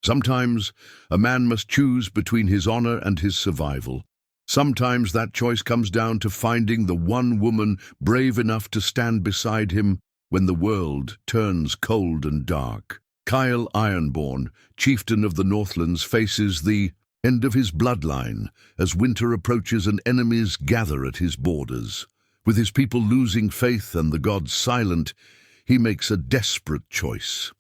Sometimes a man must choose between his honor and his survival. Sometimes that choice comes down to finding the one woman brave enough to stand beside him when the world turns cold and dark. Kael Ironborn, chieftain of the Northlands, faces the end of his bloodline as winter approaches and enemies gather at his borders. With his people losing faith and the gods silent, he makes a desperate choice.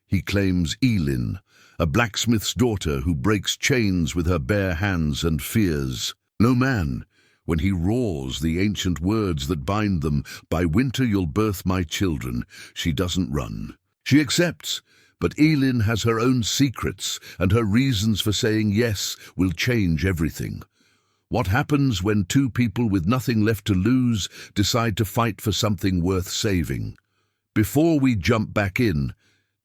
He claims Elin, a blacksmith's daughter who breaks chains with her bare hands and fears no man when he roars the ancient words that bind them. By winter you'll birth my children. She doesn't run. She accepts, but Elin has her own secrets, and her reasons for saying yes will change everything. What happens when two people with nothing left to lose decide to fight for something worth saving? Before we jump back in,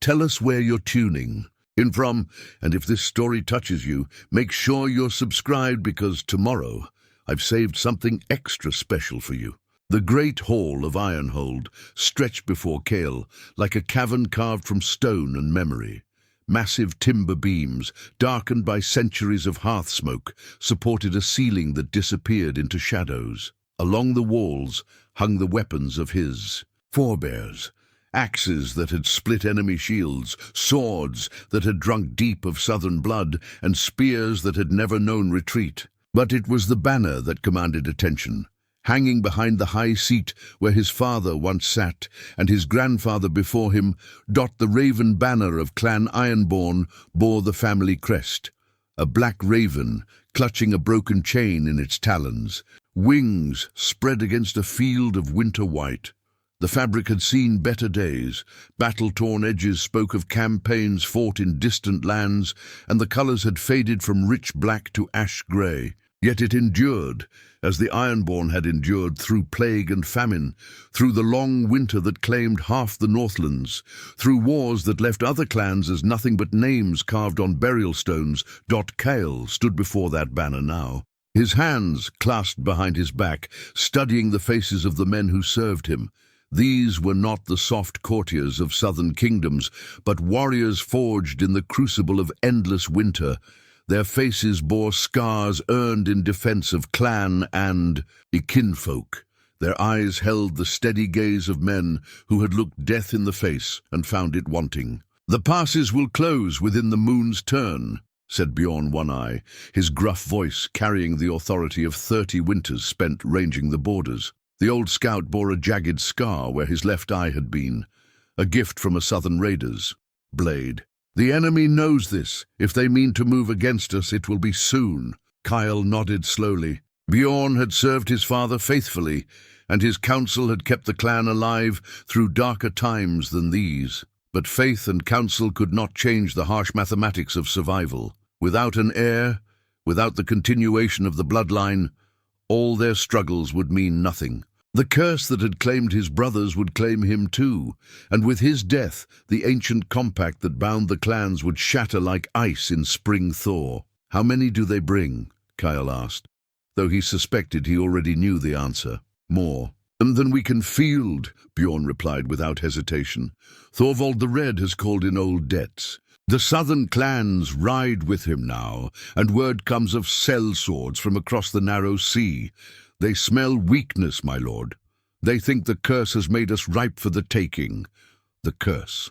tell us where you're tuning in from, and if this story touches you, make sure you're subscribed because tomorrow I've saved something extra special for you. The great hall of Ironhold stretched before Kael like a cavern carved from stone and memory. Massive timber beams, darkened by centuries of hearth smoke, supported a ceiling that disappeared into shadows. Along the walls hung the weapons of his forebears, axes that had split enemy shields, swords that had drunk deep of southern blood, and spears that had never known retreat. But it was the banner that commanded attention. Hanging behind the high seat where his father once sat, and his grandfather before him, the raven banner of Clan Ironborn bore the family crest. A black raven, clutching a broken chain in its talons, wings spread against a field of winter white. The fabric had seen better days. Battle-torn edges spoke of campaigns fought in distant lands, and the colors had faded from rich black to ash gray. Yet it endured, as the Ironborn had endured through plague and famine, through the long winter that claimed half the Northlands, through wars that left other clans as nothing but names carved on burial stones. Kael stood before that banner now, his hands clasped behind his back, studying the faces of the men who served him. These were not the soft courtiers of southern kingdoms, but warriors forged in the crucible of endless winter. Their faces bore scars earned in defense of clan and kinfolk. Their eyes held the steady gaze of men who had looked death in the face and found it wanting. "The passes will close within the moon's turn," said Bjorn One Eye, his gruff voice carrying the authority of 30 winters spent ranging the borders. The old scout bore a jagged scar where his left eye had been, a gift from a southern raider's blade. "The enemy knows this. If they mean to move against us, it will be soon." Kael nodded slowly. Bjorn had served his father faithfully, and his counsel had kept the clan alive through darker times than these. But faith and counsel could not change the harsh mathematics of survival. Without an heir, without the continuation of the bloodline, all their struggles would mean nothing. The curse that had claimed his brothers would claim him too, and with his death, the ancient compact that bound the clans would shatter like ice in spring thaw. "How many do they bring?" Kael asked, though he suspected he already knew the answer. "More than we can field," Bjorn replied without hesitation. "Thorvald the Red has called in old debts. The southern clans ride with him now, and word comes of sellswords from across the narrow sea. They smell weakness, my lord. They think the curse has made us ripe for the taking." The curse.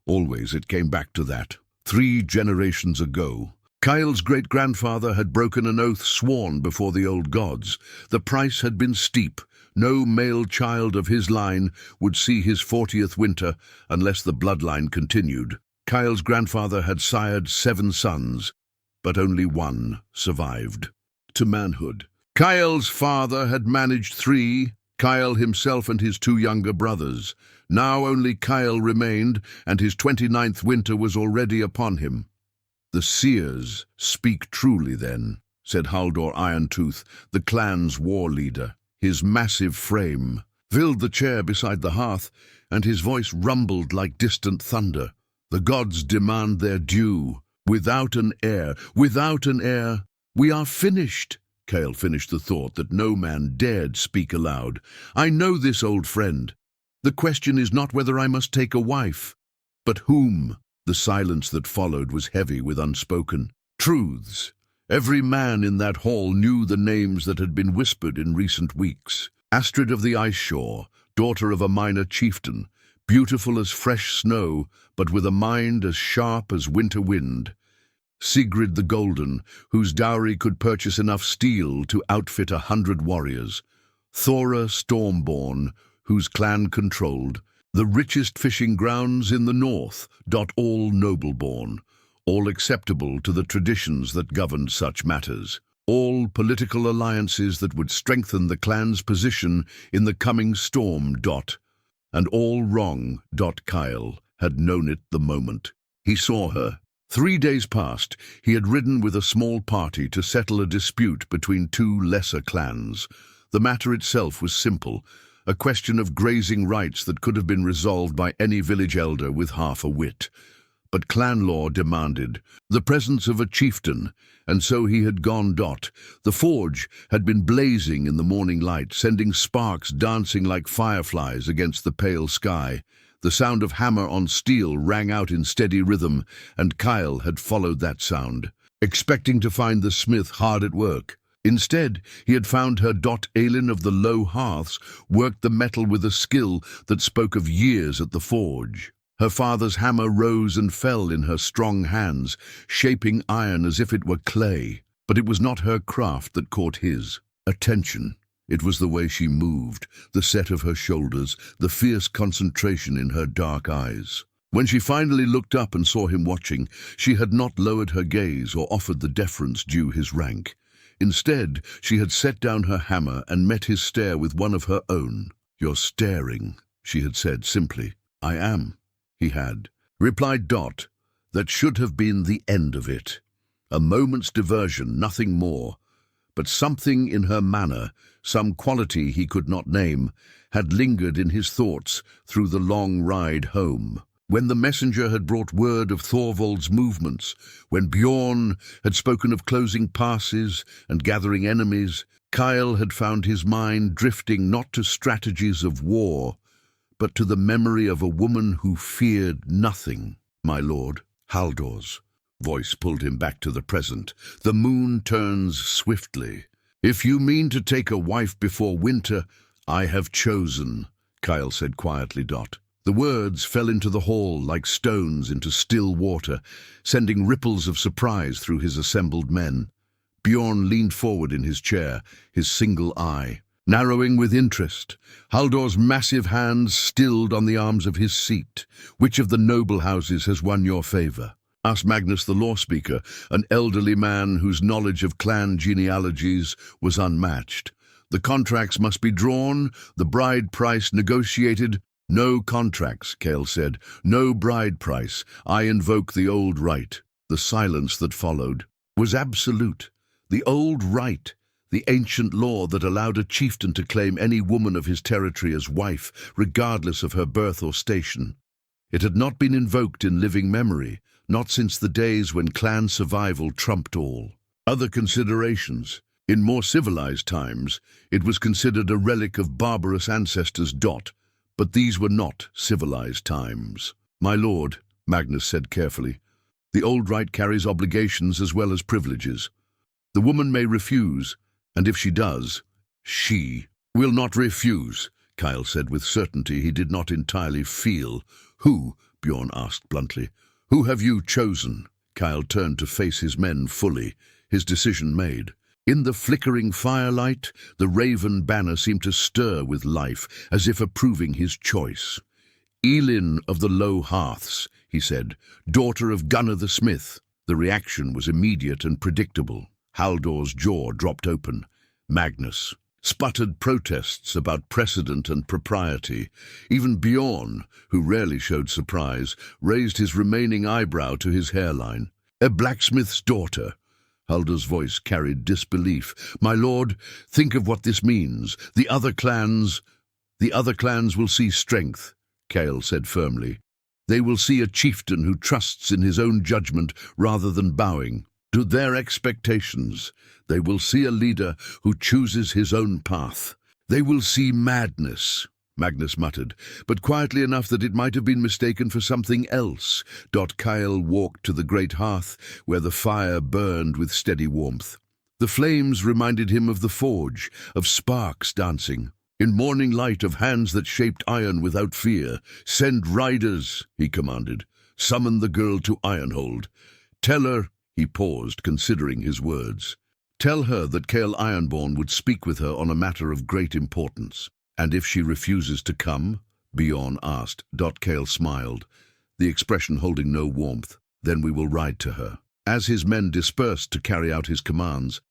Always it came back to that. 3 generations ago, Kael's great-grandfather had broken an oath sworn before the old gods. The price had been steep. No male child of his line would see his 40th winter unless the bloodline continued. Kael's grandfather had sired 7 sons, but only 1 survived to manhood. Kael's father had managed 3, Kael himself and his 2 younger brothers. Now only Kael remained, and his 29th winter was already upon him. "The seers speak truly then," said Haldor Irontooth, the clan's war leader. His massive frame filled the chair beside the hearth, and his voice rumbled like distant thunder. "The gods demand their due. Without an heir, we are finished." Kael finished the thought that no man dared speak aloud. "I know this, old friend. The question is not whether I must take a wife, but whom." The silence that followed was heavy with unspoken truths. Every man in that hall knew the names that had been whispered in recent weeks. Astrid of the Ice Shore, daughter of a minor chieftain, beautiful as fresh snow, but with a mind as sharp as winter wind. Sigrid the Golden, whose dowry could purchase enough steel to outfit 100 warriors. Thora Stormborn, whose clan controlled the richest fishing grounds in the north. All noble-born, all acceptable to the traditions that governed such matters. All political alliances that would strengthen the clan's position in the coming storm. And all wrong. Kael had known it the moment he saw her. 3 days past, he had ridden with a small party to settle a dispute between two lesser clans. The matter itself was simple, a question of grazing rights that could have been resolved by any village elder with half a wit. But clan law demanded the presence of a chieftain, and so he had gone. The forge had been blazing in the morning light, sending sparks dancing like fireflies against the pale sky. The sound of hammer on steel rang out in steady rhythm, and Kael had followed that sound, expecting to find the smith hard at work. Instead, he had found her. Elin of the low hearths worked the metal with a skill that spoke of years at the forge. Her father's hammer rose and fell in her strong hands, shaping iron as if it were clay. But it was not her craft that caught his attention. It was the way she moved, the set of her shoulders, the fierce concentration in her dark eyes. When she finally looked up and saw him watching, she had not lowered her gaze or offered the deference due his rank. Instead, she had set down her hammer and met his stare with one of her own. "You're staring," she had said simply. "I am," he had replied. That should have been the end of it. A moment's diversion, nothing more. But something in her manner, some quality he could not name, had lingered in his thoughts through the long ride home. When the messenger had brought word of Thorvald's movements, when Bjorn had spoken of closing passes and gathering enemies, Kael had found his mind drifting not to strategies of war, but to the memory of a woman who feared nothing. "My lord," Haldor's voice pulled him back to the present. "The moon turns swiftly. If you mean to take a wife before winter, I have chosen," Kael said quietly. The words fell into the hall like stones into still water, sending ripples of surprise through his assembled men. Bjorn leaned forward in his chair, his single eye narrowing with interest. Haldor's massive hands stilled on the arms of his seat. "Which of the noble houses has won your favor?" asked Magnus the law speaker, an elderly man whose knowledge of clan genealogies was unmatched. "The contracts must be drawn, the bride price negotiated." "No contracts," Kael said. "No bride price. I invoke the old right." The silence that followed was absolute. The old right, the ancient law that allowed a chieftain to claim any woman of his territory as wife, regardless of her birth or station. It had not been invoked in living memory, not since the days when clan survival trumped all other considerations. In more civilized times, it was considered a relic of barbarous ancestors. But these were not civilized times. "My lord," Magnus said carefully, "the old right carries obligations as well as privileges. The woman may refuse, and if she does, she will not refuse," Kael said with certainty he did not entirely feel. "Who?" Bjorn asked bluntly. "Who have you chosen?" Kael turned to face his men fully, his decision made. In the flickering firelight, the raven banner seemed to stir with life, as if approving his choice. "Elin of the low hearths," he said, "daughter of Gunnar the smith." The reaction was immediate and predictable. Haldor's jaw dropped open. Magnus sputtered protests about precedent and propriety. Even Bjorn, who rarely showed surprise, raised his remaining eyebrow to his hairline. "A blacksmith's daughter." Haldor's voice carried disbelief. "My lord, think of what this means. The other clans will see strength," Kael said firmly. "They will see a chieftain who trusts in his own judgment rather than bowing to their expectations. They will see a leader who chooses his own path. They will see madness." Magnus muttered, but quietly enough that it might have been mistaken for something else. Kael walked to the great hearth, where the fire burned with steady warmth. The flames reminded him of the forge, of sparks dancing. In morning light, of hands that shaped iron without fear. "Send riders," he commanded. "Summon the girl to Ironhold. Tell her," he paused, considering his words. "Tell her that Kael Ironborn would speak with her on a matter of great importance. And if she refuses to come?" Bjorn asked. Kael smiled, the expression holding no warmth. "Then we will ride to her." As his men dispersed to carry out his commands,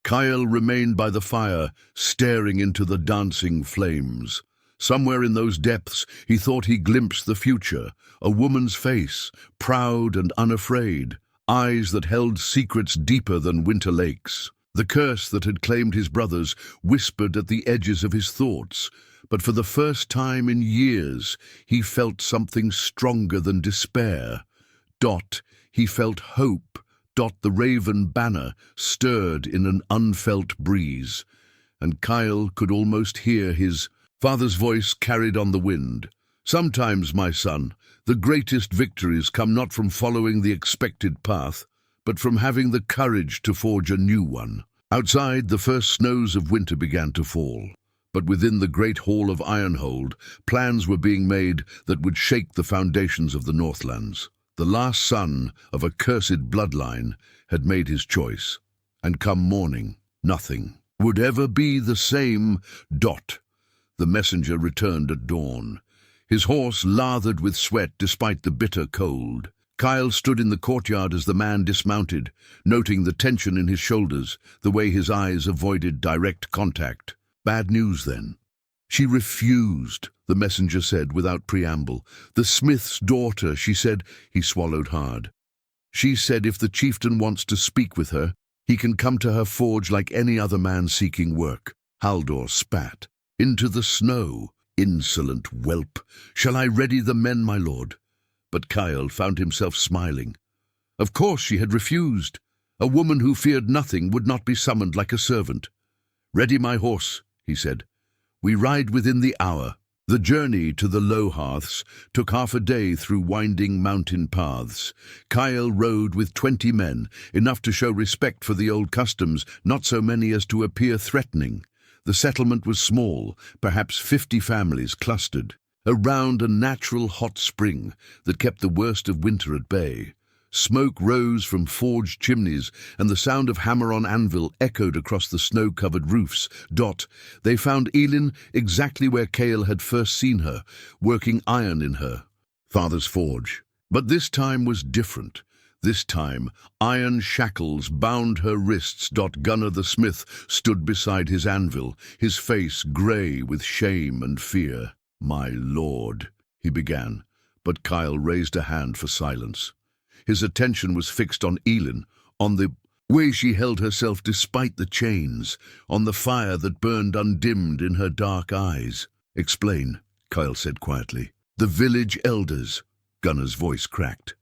Kael remained by the fire, staring into the dancing flames. Somewhere in those depths, he thought he glimpsed the future, a woman's face, proud and unafraid, eyes that held secrets deeper than winter lakes. The curse that had claimed his brothers whispered at the edges of his thoughts, but for the first time in years, he felt something stronger than despair. He felt hope. The raven banner stirred in an unfelt breeze, and Kael could almost hear his father's voice carried on the wind. "Sometimes, my son, the greatest victories come not from following the expected path, but from having the courage to forge a new one." Outside, the first snows of winter began to fall, but within the great hall of Ironhold, plans were being made that would shake the foundations of the Northlands. The last son of a cursed bloodline had made his choice, and come morning, nothing would ever be the same. The messenger returned at dawn, his horse lathered with sweat despite the bitter cold. Kael stood in the courtyard as the man dismounted, noting the tension in his shoulders, the way his eyes avoided direct contact. "Bad news, then?" "She refused," the messenger said without preamble. "The smith's daughter," she said. He swallowed hard. "She said if the chieftain wants to speak with her, he can come to her forge like any other man seeking work." Haldor spat. "Into the snow, insolent whelp. Shall I ready the men, my lord?" But Kael found himself smiling. Of course she had refused. A woman who feared nothing would not be summoned like a servant. "Ready my horse," he said. "We ride within the hour." The journey to the low hearths took half a day through winding mountain paths. Kael rode with 20 men, enough to show respect for the old customs, not so many as to appear threatening. The settlement was small, perhaps 50 families clustered, around a natural hot spring that kept the worst of winter at bay. Smoke rose from forged chimneys, and the sound of hammer on anvil echoed across the snow-covered roofs. They found Elin exactly where Kael had first seen her, working iron in her father's forge. But this time was different. This time, iron shackles bound her wrists. Gunnar the smith stood beside his anvil, his face grey with shame and fear. "My lord," he began, but Kael raised a hand for silence. His attention was fixed on Elin, on the way she held herself despite the chains, on the fire that burned undimmed in her dark eyes. "Explain," Kael said quietly. "The village elders," Gunnar's voice cracked.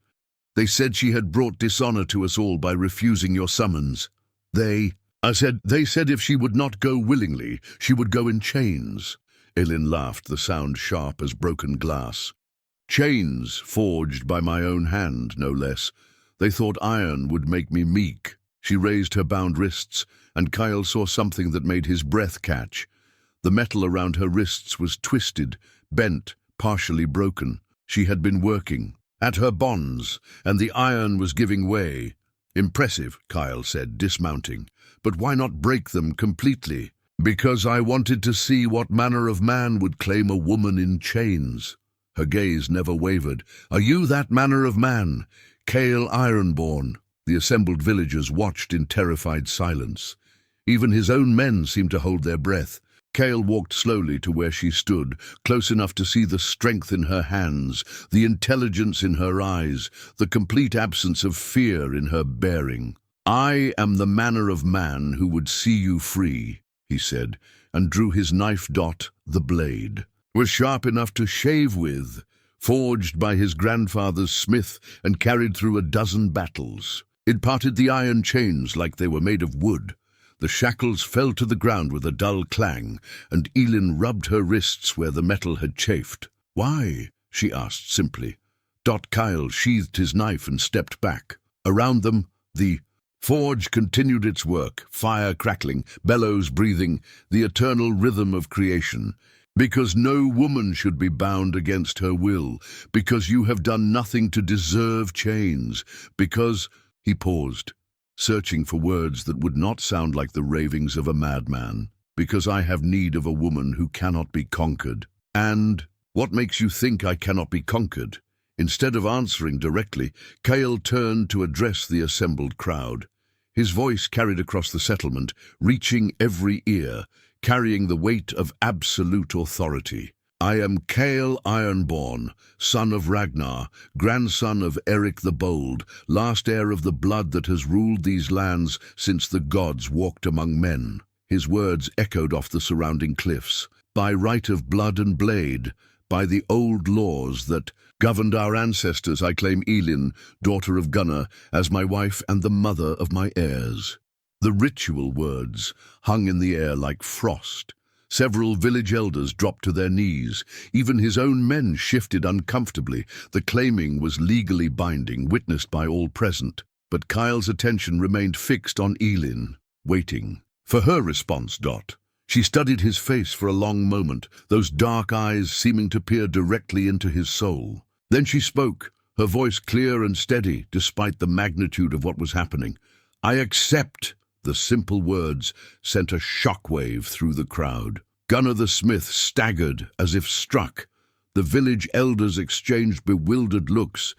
"They said she had brought dishonor to us all by refusing your summons. They said if she would not go willingly, she would go in chains." Elin laughed, the sound sharp as broken glass. "Chains forged by my own hand, no less. They thought iron would make me meek." She raised her bound wrists, and Kael saw something that made his breath catch. The metal around her wrists was twisted, bent, partially broken. She had been working at her bonds, and the iron was giving way. "Impressive," Kael said, dismounting. "But why not break them completely?" "Because I wanted to see what manner of man would claim a woman in chains." Her gaze never wavered. "Are you that manner of man, Kael Ironborn?" The assembled villagers watched in terrified silence. Even his own men seemed to hold their breath. Kael walked slowly to where she stood, close enough to see the strength in her hands, the intelligence in her eyes, the complete absence of fear in her bearing. "I am the manner of man who would see you free," he said, and drew his knife. The blade was sharp enough to shave with, forged by his grandfather's smith and carried through a dozen battles. It parted the iron chains like they were made of wood. The shackles fell to the ground with a dull clang, and Elin rubbed her wrists where the metal had chafed. "Why?" she asked simply. Kael sheathed his knife and stepped back. Around them, the forge continued its work, fire crackling, bellows breathing, the eternal rhythm of creation. "Because no woman should be bound against her will, because you have done nothing to deserve chains, because—" He paused, searching for words that would not sound like the ravings of a madman. "Because I have need of a woman who cannot be conquered." "And what makes you think I cannot be conquered?" Instead of answering directly, Kael turned to address the assembled crowd. His voice carried across the settlement, reaching every ear, carrying the weight of absolute authority. "I am Kael Ironborn, son of Ragnar, grandson of Eric the Bold, last heir of the blood that has ruled these lands since the gods walked among men." His words echoed off the surrounding cliffs. "By right of blood and blade, by the old laws that governed our ancestors, I claim Elin, daughter of Gunnar, as my wife and the mother of my heirs." The ritual words hung in the air like frost. Several village elders dropped to their knees. Even his own men shifted uncomfortably. The claiming was legally binding, witnessed by all present. But Kael's attention remained fixed on Elin, waiting for her response. She studied his face for a long moment, those dark eyes seeming to peer directly into his soul. Then she spoke, her voice clear and steady, despite the magnitude of what was happening. "I accept." The simple words sent a shockwave through the crowd. Gunnar the smith staggered as if struck. The village elders exchanged bewildered looks.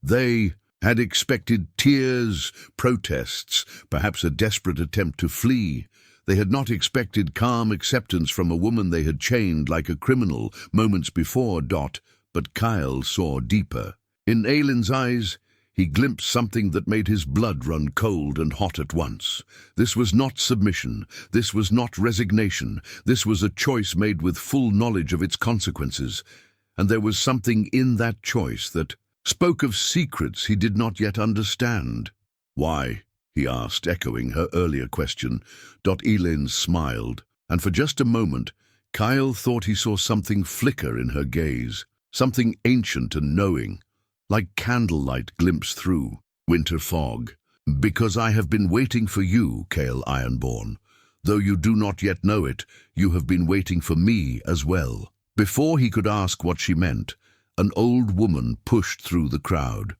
They had expected tears, protests, perhaps a desperate attempt to flee. They had not expected calm acceptance from a woman they had chained like a criminal moments before. But Kael saw deeper. In Elin's eyes, he glimpsed something that made his blood run cold and hot at once. This was not submission. This was not resignation. This was a choice made with full knowledge of its consequences. And there was something in that choice that spoke of secrets he did not yet understand. "Why?" he asked, echoing her earlier question. Elin smiled, and for just a moment, Kael thought he saw something flicker in her gaze, something ancient and knowing, like candlelight glimpsed through winter fog. "Because I have been waiting for you, Kael Ironborn. Though you do not yet know it, you have been waiting for me as well." Before he could ask what she meant, an old woman pushed through the crowd.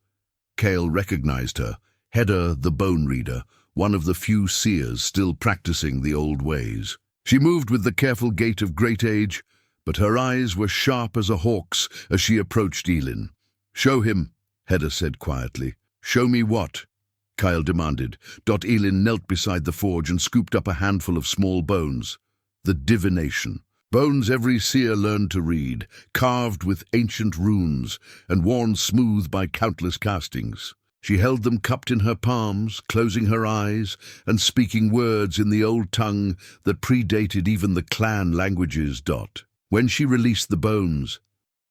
Kael recognized her, Hedda the Bone Reader, one of the few seers still practicing the old ways. She moved with the careful gait of great age, but her eyes were sharp as a hawk's as she approached Elin. "Show him," Hedda said quietly. "Show me what?" Kael demanded. Elin knelt beside the forge and scooped up a handful of small bones. The divination. Bones every seer learned to read, carved with ancient runes and worn smooth by countless castings. She held them cupped in her palms, closing her eyes and speaking words in the old tongue that predated even the clan languages. When she released the bones,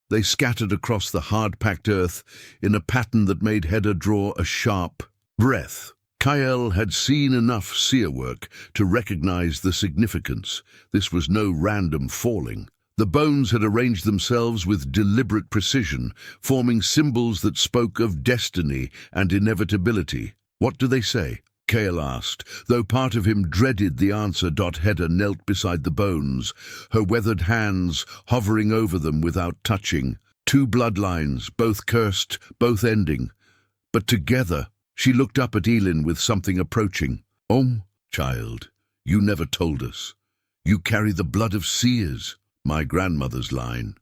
they scattered across the hard-packed earth in a pattern that made Hedda draw a sharp breath. Kael had seen enough seer work to recognize the significance. This was no random falling. The bones had arranged themselves with deliberate precision, forming symbols that spoke of destiny and inevitability. "What do they say?" Kael asked, though part of him dreaded the answer. Hedda knelt beside the bones, her weathered hands hovering over them without touching. Two bloodlines, both cursed, both ending. But together, she looked up at Elin with something approaching. "Oh, child, you never told us. You carry the blood of seers." "My grandmother's line,"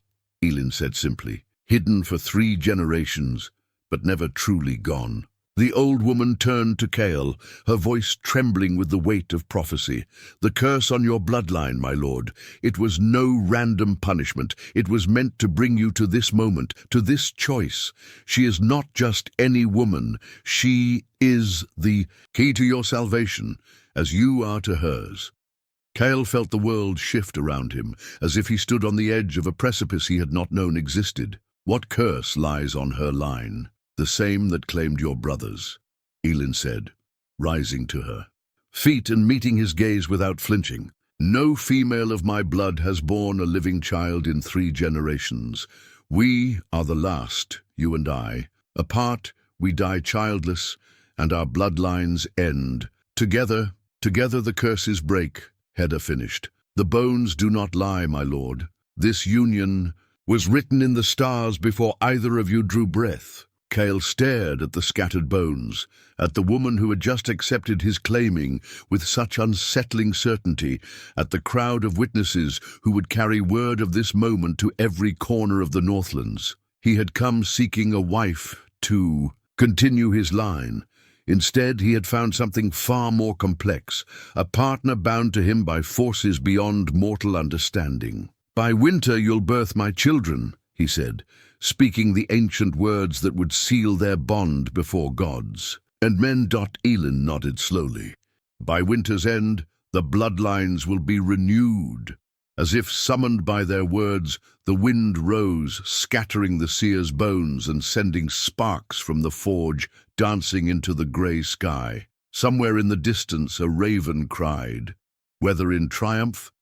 Elin said simply, "hidden for 3 generations, but never truly gone." The old woman turned to Kael, her voice trembling with the weight of prophecy. "The curse on your bloodline, my lord. It was no random punishment. It was meant to bring you to this moment, to this choice. She is not just any woman. She is the key to your salvation, as you are to hers." Kael felt the world shift around him, as if he stood on the edge of a precipice he had not known existed. "What curse lies on her line?" "The same that claimed your brothers," Elin said, rising to her. feet and meeting his gaze without flinching. No female of my blood has borne a living child in 3 generations. We are the last, you and I. Apart, we die childless, and our bloodlines end. Together the curses break, Hedda finished. The bones do not lie, my lord. This union was written in the stars before either of you drew breath. Kael stared at the scattered bones, at the woman who had just accepted his claiming with such unsettling certainty, at the crowd of witnesses who would carry word of this moment to every corner of the Northlands. He had come seeking a wife to continue his line. Instead, he had found something far more complex, a partner bound to him by forces beyond mortal understanding. "By winter you'll birth my children," he said, speaking the ancient words that would seal their bond before gods. And Elin nodded slowly. "By winter's end, the bloodlines will be renewed." As if summoned by their words, the wind rose, scattering the seer's bones and sending sparks from the forge dancing into the grey sky. Somewhere in the distance a raven cried. Whether in triumph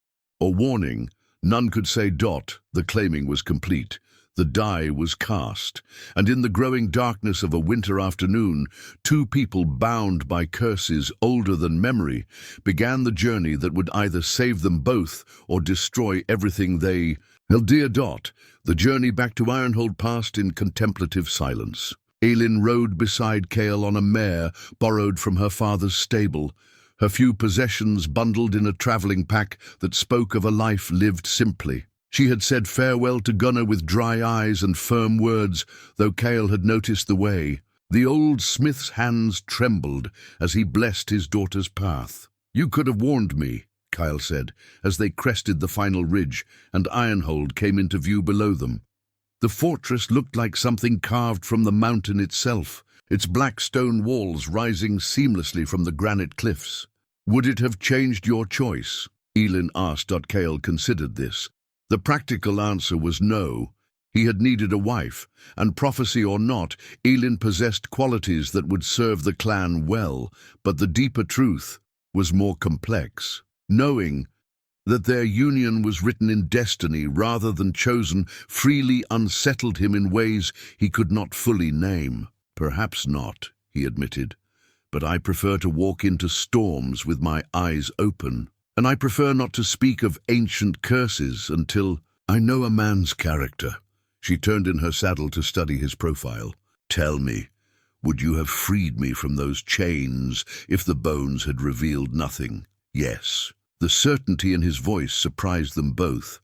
or warning, none could say. The claiming was complete. The die was cast, and in the growing darkness of a winter afternoon, 2 people bound by curses older than memory began the journey that would either save them both or destroy everything they held dear. The journey back to Ironhold passed in contemplative silence. Elin rode beside Kael on a mare borrowed from her father's stable, her few possessions bundled in a travelling pack that spoke of a life lived simply. She had said farewell to Gunnar with dry eyes and firm words, though Kael had noticed the way. The old smith's hands trembled as he blessed his daughter's path. "You could have warned me," Kael said, as they crested the final ridge and Ironhold came into view below them. The fortress looked like something carved from the mountain itself, its black stone walls rising seamlessly from the granite cliffs. "Would it have changed your choice?" Elin asked. Kael considered this. The practical answer was no. He had needed a wife, and prophecy or not, Elin possessed qualities that would serve the clan well, but the deeper truth was more complex. Knowing that their union was written in destiny rather than chosen freely unsettled him in ways he could not fully name. "Perhaps not," he admitted, "but I prefer to walk into storms with my eyes open. And I prefer not to speak of ancient curses until I know a man's character." She turned in her saddle to study his profile. "Tell me, would you have freed me from those chains if the bones had revealed nothing?" "Yes." The certainty in his voice surprised them both.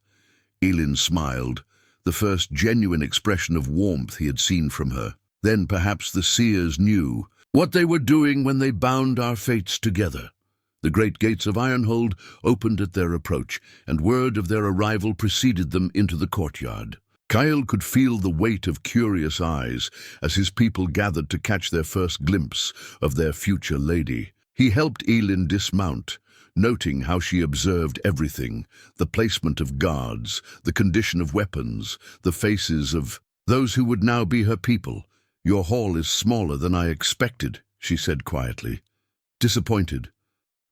Elin smiled, the first genuine expression of warmth he had seen from her. Then perhaps the seers knew what they were doing when they bound our fates together. The great gates of Ironhold opened at their approach, and word of their arrival preceded them into the courtyard. Kael could feel the weight of curious eyes as his people gathered to catch their first glimpse of their future lady. He helped Elin dismount, noting how she observed everything, the placement of guards, the condition of weapons, the faces of those who would now be her people. "Your hall is smaller than I expected," she said quietly. Disappointed.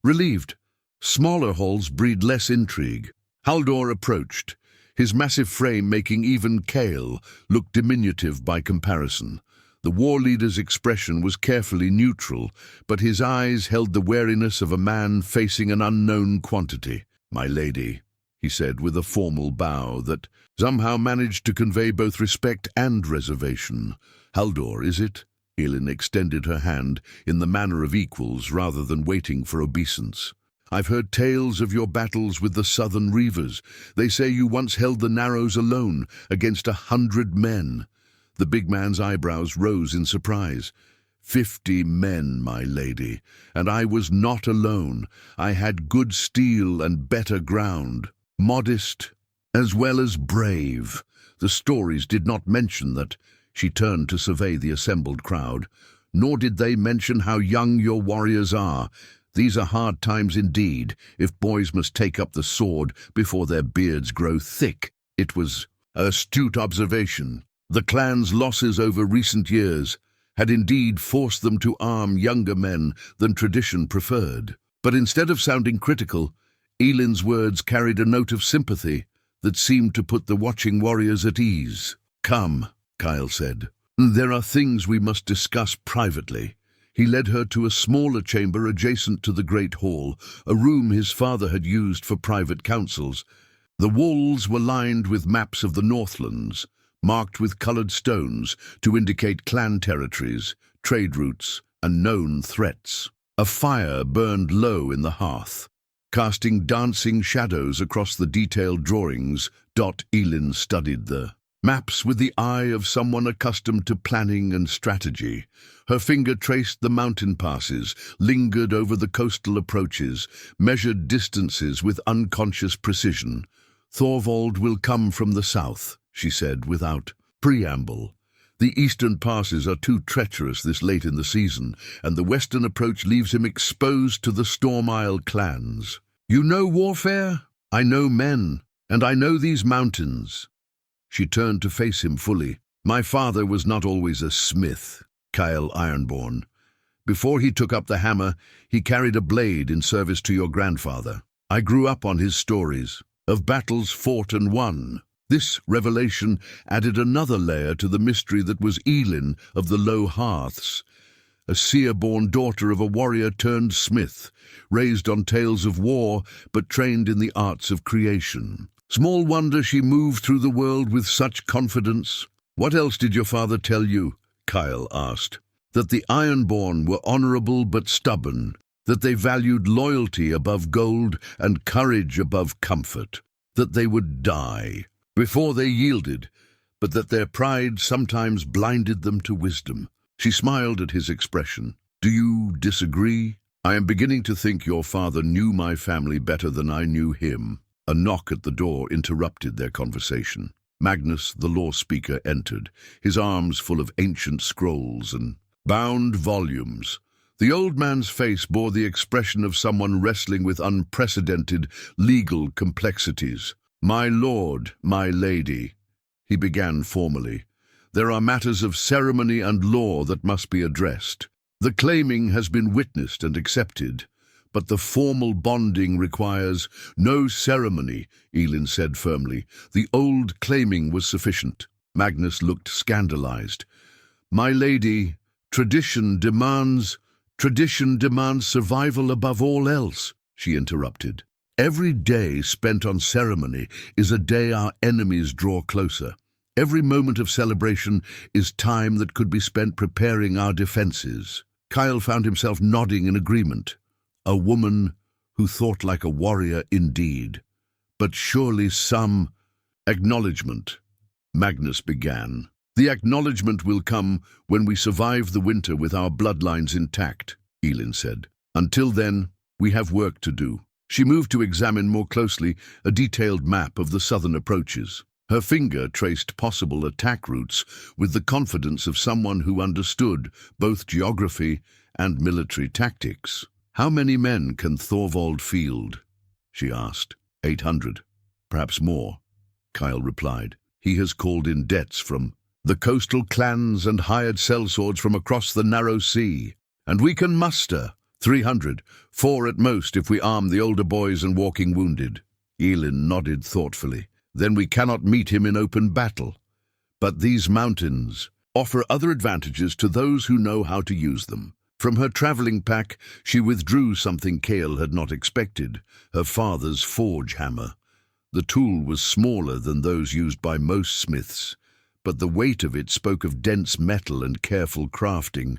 Relieved. Smaller halls breed less intrigue. Haldor approached, his massive frame making even Kael look diminutive by comparison. The war leader's expression was carefully neutral, but his eyes held the wariness of a man facing an unknown quantity. "My lady," he said with a formal bow that somehow managed to convey both respect and reservation. "Haldor, is it?" Elin extended her hand in the manner of equals rather than waiting for obeisance. "I've heard tales of your battles with the southern reavers. They say you once held the Narrows alone against 100 men. The big man's eyebrows rose in surprise. 50 men, my lady, and I was not alone. I had good steel and better ground. Modest as well as brave. The stories did not mention that." She turned to survey the assembled crowd. "Nor did they mention how young your warriors are. These are hard times indeed, if boys must take up the sword before their beards grow thick." It was an astute observation. The clan's losses over recent years had indeed forced them to arm younger men than tradition preferred. But instead of sounding critical, Elin's words carried a note of sympathy that seemed to put the watching warriors at ease. "Come," Kael said. "There are things we must discuss privately." He led her to a smaller chamber adjacent to the great hall, a room his father had used for private councils. The walls were lined with maps of the Northlands, marked with colored stones to indicate clan territories, trade routes, and known threats. A fire burned low in the hearth, casting dancing shadows across the detailed drawings. Elin studied the maps with the eye of someone accustomed to planning and strategy. Her finger traced the mountain passes, lingered over the coastal approaches, measured distances with unconscious precision. "Thorvald will come from the south," she said without preamble. "The eastern passes are too treacherous this late in the season, and the western approach leaves him exposed to the Storm Isle clans. You know warfare? I know men, and I know these mountains." She turned to face him fully. "My father was not always a smith, Kael Ironborn. Before he took up the hammer, he carried a blade in service to your grandfather. I grew up on his stories of battles fought and won." This revelation added another layer to the mystery that was Elin of the Low Hearths, a seer-born daughter of a warrior-turned-smith, raised on tales of war but trained in the arts of creation. Small wonder she moved through the world with such confidence. "What else did your father tell you?" Kael asked. "That the Ironborn were honorable but stubborn, that they valued loyalty above gold and courage above comfort, that they would die before they yielded, but that their pride sometimes blinded them to wisdom." She smiled at his expression. "Do you disagree? I am beginning to think your father knew my family better than I knew him." A knock at the door interrupted their conversation. Magnus, the law speaker, entered, his arms full of ancient scrolls and bound volumes. The old man's face bore the expression of someone wrestling with unprecedented legal complexities. "My lord, my lady," he began formally, "there are matters of ceremony and law that must be addressed. The claiming has been witnessed and accepted, but the formal bonding requires no ceremony," Elin said firmly. "The old claiming was sufficient." Magnus looked scandalized. "My lady, tradition demands survival above all else," she interrupted. "Every day spent on ceremony is a day our enemies draw closer. Every moment of celebration is time that could be spent preparing our defenses." Kael found himself nodding in agreement. A woman who thought like a warrior indeed. "But surely some acknowledgement," Magnus began. "The acknowledgement will come when we survive the winter with our bloodlines intact," Elin said. "Until then, we have work to do." She moved to examine more closely a detailed map of the southern approaches. Her finger traced possible attack routes with the confidence of someone who understood both geography and military tactics. "How many men can Thorvald field?" she asked. 800, perhaps more," Kael replied. "He has called in debts from the coastal clans and hired sellswords from across the narrow sea. And we can muster 300, 4 at most if we arm the older boys and walking wounded." Elin nodded thoughtfully. "Then we cannot meet him in open battle. But these mountains offer other advantages to those who know how to use them." From her traveling pack, she withdrew something Kael had not expected, her father's forge hammer. The tool was smaller than those used by most smiths, but the weight of it spoke of dense metal and careful crafting.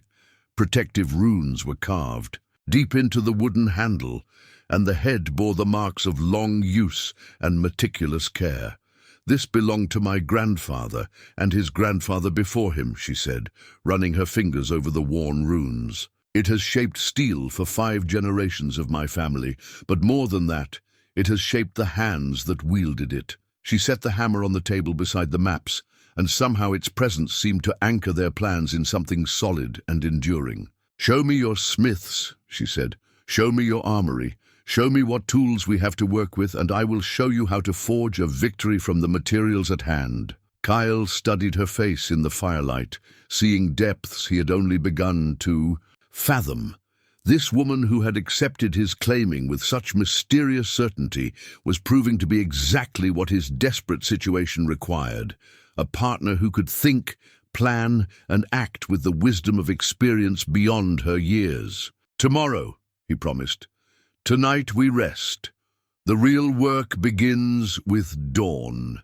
Protective runes were carved deep into the wooden handle, and the head bore the marks of long use and meticulous care. "This belonged to my grandfather and his grandfather before him," she said, running her fingers over the worn runes. "It has shaped steel for 5 generations of my family, but more than that, it has shaped the hands that wielded it." She set the hammer on the table beside the maps, and somehow its presence seemed to anchor their plans in something solid and enduring. "Show me your smiths," she said. "Show me your armory. Show me what tools we have to work with, and I will show you how to forge a victory from the materials at hand." Kael studied her face in the firelight, seeing depths he had only begun to fathom. This woman who had accepted his claiming with such mysterious certainty was proving to be exactly what his desperate situation required, a partner who could think, plan, and act with the wisdom of experience beyond her years. "Tomorrow," he promised. "Tonight we rest. The real work begins with dawn."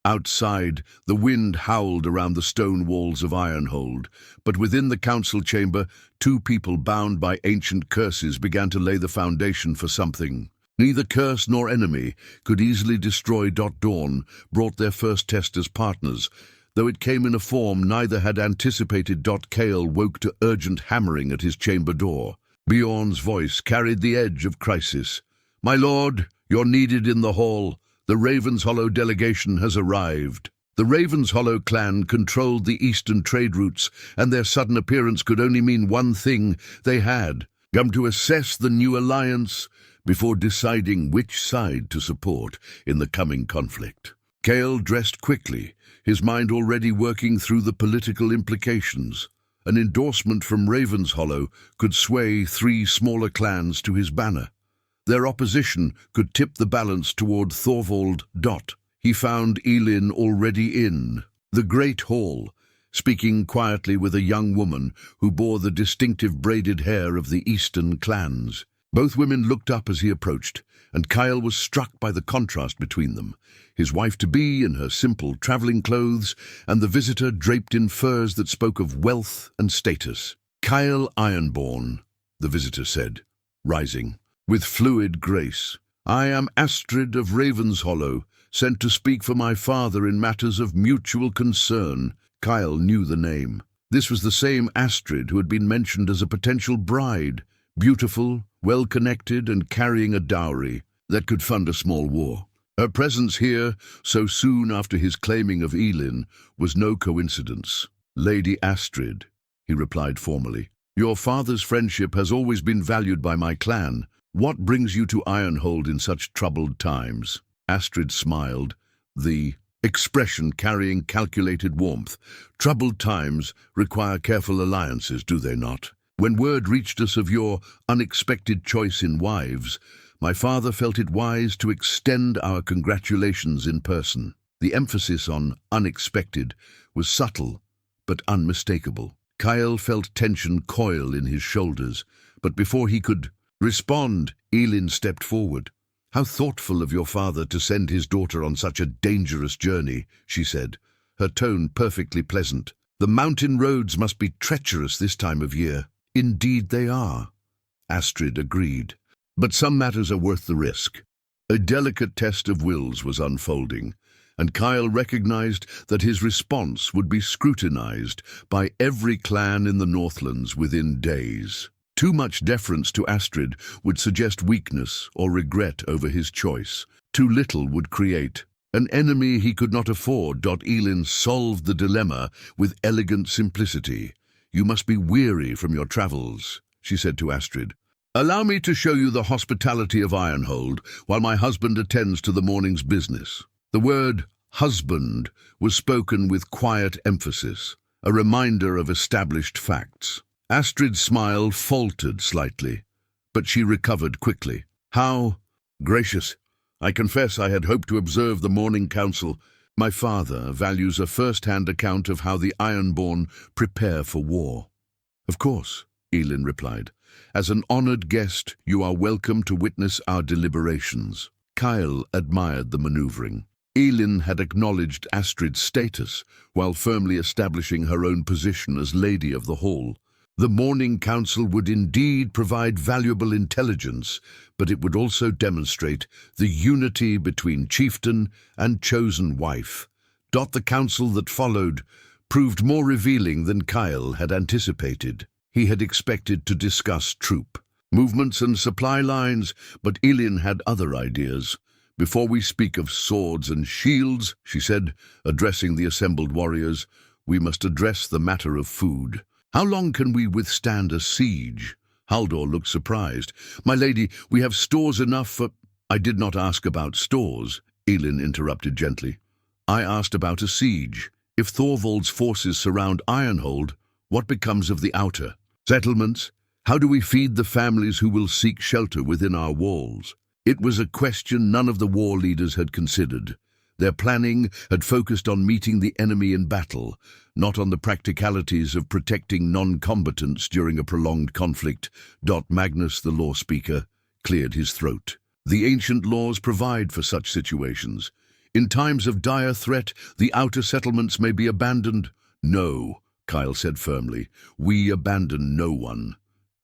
Outside, the wind howled around the stone walls of Ironhold, but within the council chamber, two people bound by ancient curses began to lay the foundation for something. Neither curse nor enemy could easily destroy. Dawn brought their first test as partners, though it came in a form neither had anticipated. Kael woke to urgent hammering at his chamber door. Bjorn's voice carried the edge of crisis. "My lord, you're needed in the hall. The Ravenshollow delegation has arrived." The Ravenshollow clan controlled the eastern trade routes, and their sudden appearance could only mean one thing: they had come to assess the new alliance before deciding which side to support in the coming conflict. Kael dressed quickly, his mind already working through the political implications. An endorsement from Ravenshollow could sway three smaller clans to his banner. Their opposition could tip the balance toward Thorvald. He found Elin already in the Great Hall, speaking quietly with a young woman who bore the distinctive braided hair of the eastern clans. Both women looked up as he approached, and Kael was struck by the contrast between them. His wife-to-be in her simple traveling clothes, and the visitor draped in furs that spoke of wealth and status. "Kael Ironborn," the visitor said, rising with fluid grace. "I am Astrid of Ravenshollow, sent to speak for my father in matters of mutual concern." Kael knew the name. This was the same Astrid who had been mentioned as a potential bride, beautiful, well-connected, and carrying a dowry that could fund a small war. Her presence here, so soon after his claiming of Elin, was no coincidence. "Lady Astrid," he replied formally, "your father's friendship has always been valued by my clan. What brings you to Ironhold in such troubled times?" Astrid smiled, the expression carrying calculated warmth. "Troubled times require careful alliances, do they not? When word reached us of your unexpected choice in wives, my father felt it wise to extend our congratulations in person." The emphasis on unexpected was subtle but unmistakable. Kael felt tension coil in his shoulders, but before he could respond, Elin stepped forward. "How thoughtful of your father to send his daughter on such a dangerous journey," she said, her tone perfectly pleasant. "The mountain roads must be treacherous this time of year." "Indeed they are," Astrid agreed. "But some matters are worth the risk." A delicate test of wills was unfolding, and Kael recognized that his response would be scrutinized by every clan in the Northlands within days. Too much deference to Astrid would suggest weakness or regret over his choice. Too little would create an enemy he could not afford. Elin solved the dilemma with elegant simplicity. "You must be weary from your travels," she said to Astrid. "Allow me to show you the hospitality of Ironhold while my husband attends to the morning's business." The word husband was spoken with quiet emphasis, a reminder of established facts. Astrid's smile faltered slightly, but she recovered quickly. "How gracious! I confess I had hoped to observe the morning council. My father values a first-hand account of how the Ironborn prepare for war." "Of course," Elin replied. "As an honored guest, you are welcome to witness our deliberations." Kael admired the maneuvering. Elin had acknowledged Astrid's status while firmly establishing her own position as Lady of the Hall. The morning council would indeed provide valuable intelligence, but it would also demonstrate the unity between chieftain and chosen wife. The council that followed proved more revealing than Kael had anticipated. He had expected to discuss troop movements and supply lines, but Elin had other ideas. "Before we speak of swords and shields," she said, addressing the assembled warriors, "we must address the matter of food. How long can we withstand a siege?" Haldor looked surprised. "My lady, we have stores enough for—" "I did not ask about stores," Elin interrupted gently. "I asked about a siege. If Thorvald's forces surround Ironhold, what becomes of the outer settlements? How do we feed the families who will seek shelter within our walls? It was a question none of the war leaders had considered. Their planning had focused on meeting the enemy in battle, not on the practicalities of protecting non-combatants during a prolonged conflict. Magnus, the law speaker, cleared his throat. The ancient laws provide for such situations. In times of dire threat, the outer settlements may be abandoned. No, Kael said firmly, we abandon no one.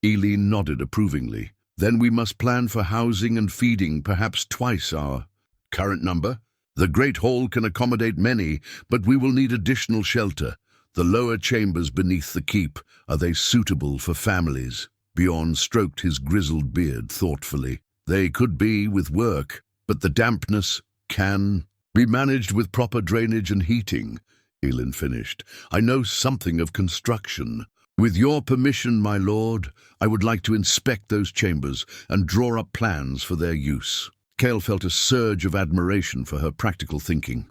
Elin nodded approvingly. Then we must plan for housing and feeding, perhaps twice our current number. The Great Hall can accommodate many, but we will need additional shelter. The lower chambers beneath the keep, are they suitable for families? Bjorn stroked his grizzled beard thoughtfully. They could be with work, but the dampness can be managed with proper drainage and heating, Elin finished. I know something of construction. With your permission, my lord, I would like to inspect those chambers and draw up plans for their use. Kael felt a surge of admiration for her practical thinking.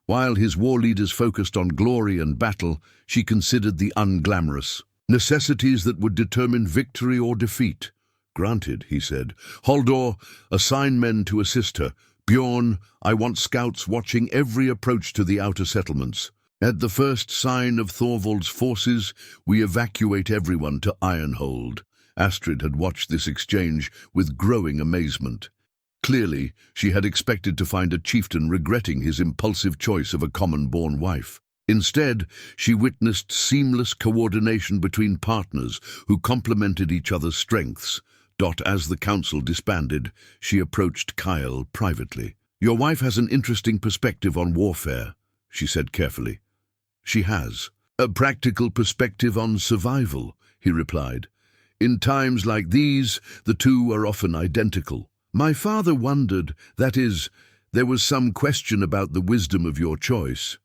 While his war leaders focused on glory and battle, she considered the unglamorous necessities that would determine victory or defeat. Granted, he said. Holdor, assign men to assist her. Bjorn, I want scouts watching every approach to the outer settlements. At the first sign of Thorvald's forces, we evacuate everyone to Ironhold. Astrid had watched this exchange with growing amazement. Clearly, she had expected to find a chieftain regretting his impulsive choice of a common-born wife. Instead, she witnessed seamless coordination between partners who complemented each other's strengths. As the council disbanded, she approached Kael privately. Your wife has an interesting perspective on warfare, she said carefully. She has. A practical perspective on survival, he replied. In times like these, the two are often identical. My father wondered, that is, there was some question about the wisdom of your choice.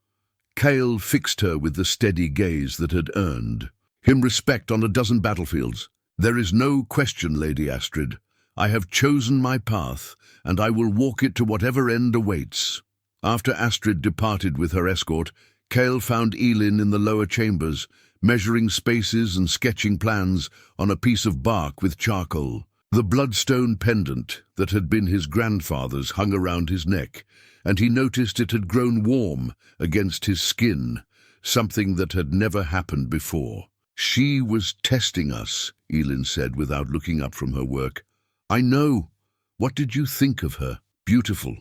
Kael fixed her with the steady gaze that had earned him respect on a dozen battlefields. There is no question, Lady Astrid. I have chosen my path, and I will walk it to whatever end awaits. After Astrid departed with her escort, Kael found Elin in the lower chambers, measuring spaces and sketching plans on a piece of bark with charcoal. The bloodstone pendant that had been his grandfather's hung around his neck, and he noticed it had grown warm against his skin, something that had never happened before. She was testing us, Elin said without looking up from her work. I know. What did you think of her? Beautiful,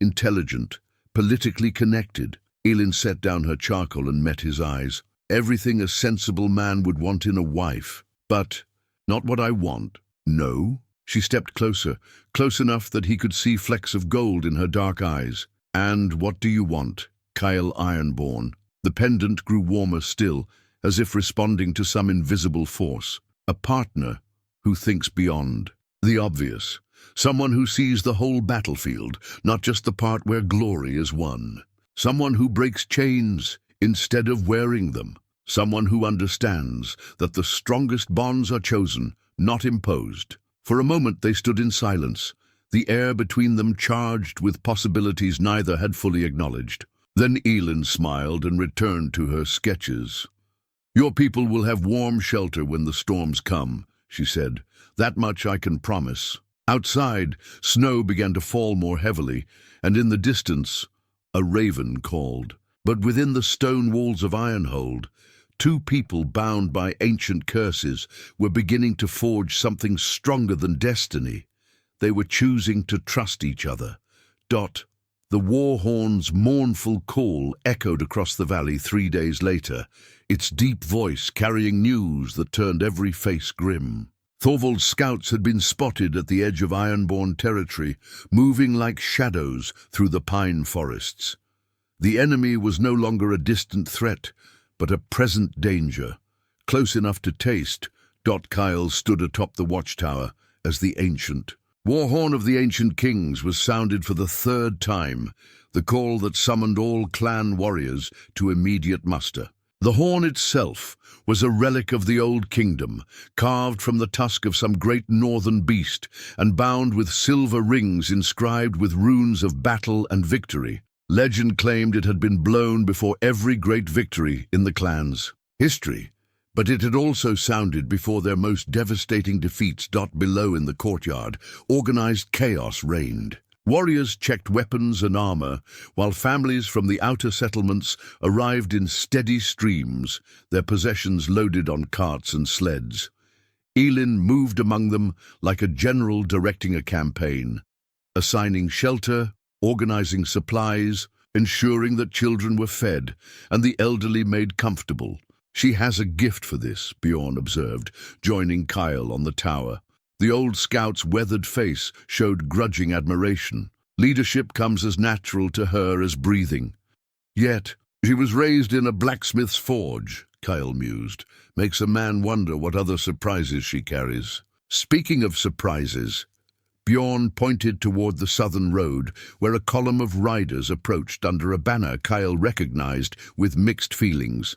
intelligent, politically connected. Elin set down her charcoal and met his eyes. Everything a sensible man would want in a wife, but not what I want. No? She stepped closer, close enough that he could see flecks of gold in her dark eyes. And what do you want? Kael Ironborn. The pendant grew warmer still, as if responding to some invisible force. A partner who thinks beyond the obvious. Someone who sees the whole battlefield, not just the part where glory is won. Someone who breaks chains instead of wearing them. Someone who understands that the strongest bonds are chosen, not imposed. For a moment they stood in silence, the air between them charged with possibilities neither had fully acknowledged. Then Elin smiled and returned to her sketches. Your people will have warm shelter when the storms come, she said. That much I can promise. Outside, snow began to fall more heavily, and in the distance, a raven called. But within the stone walls of Ironhold, two people bound by ancient curses were beginning to forge something stronger than destiny. They were choosing to trust each other. The war horn's mournful call echoed across the valley 3 days later, its deep voice carrying news that turned every face grim. Thorvald's scouts had been spotted at the edge of Ironborn territory, moving like shadows through the pine forests. The enemy was no longer a distant threat, but a present danger, close enough to taste. Kael stood atop the watchtower as the ancient war horn of the ancient kings was sounded for the 3rd time, the call that summoned all clan warriors to immediate muster. The horn itself was a relic of the old kingdom, carved from the tusk of some great northern beast and bound with silver rings inscribed with runes of battle and victory. Legend claimed it had been blown before every great victory in the clans. History But it had also sounded before their most devastating defeats. Below in the courtyard, organized chaos reigned. Warriors checked weapons and armor, while families from the outer settlements arrived in steady streams, their possessions loaded on carts and sleds. Elin moved among them like a general directing a campaign, assigning shelter, organizing supplies, ensuring that children were fed and the elderly made comfortable. "She has a gift for this," Bjorn observed, joining Kael on the tower. The old scout's weathered face showed grudging admiration. Leadership comes as natural to her as breathing. "Yet, she was raised in a blacksmith's forge," Kael mused. "Makes a man wonder what other surprises she carries." Speaking of surprises, Bjorn pointed toward the southern road, where a column of riders approached under a banner Kael recognized with mixed feelings.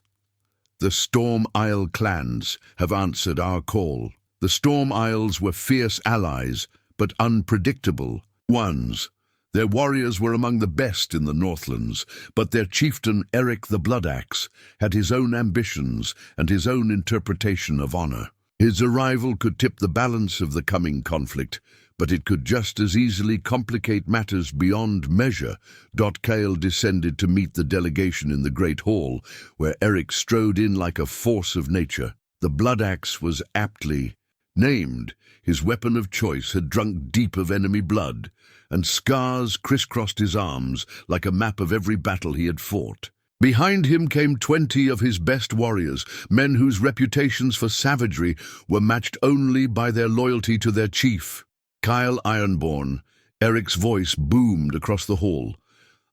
"The Storm Isle clans have answered our call." The Storm Isles were fierce allies, but unpredictable ones. Their warriors were among the best in the Northlands, but their chieftain, Eric the Bloodaxe, had his own ambitions and his own interpretation of honor. His arrival could tip the balance of the coming conflict, but it could just as easily complicate matters beyond measure. Kael descended to meet the delegation in the Great Hall, where Eric strode in like a force of nature. The Bloodaxe was aptly named. His weapon of choice had drunk deep of enemy blood, and scars crisscrossed his arms like a map of every battle he had fought. Behind him came 20 of his best warriors, men whose reputations for savagery were matched only by their loyalty to their chief. Kael Ironborn. Eric's voice boomed across the hall.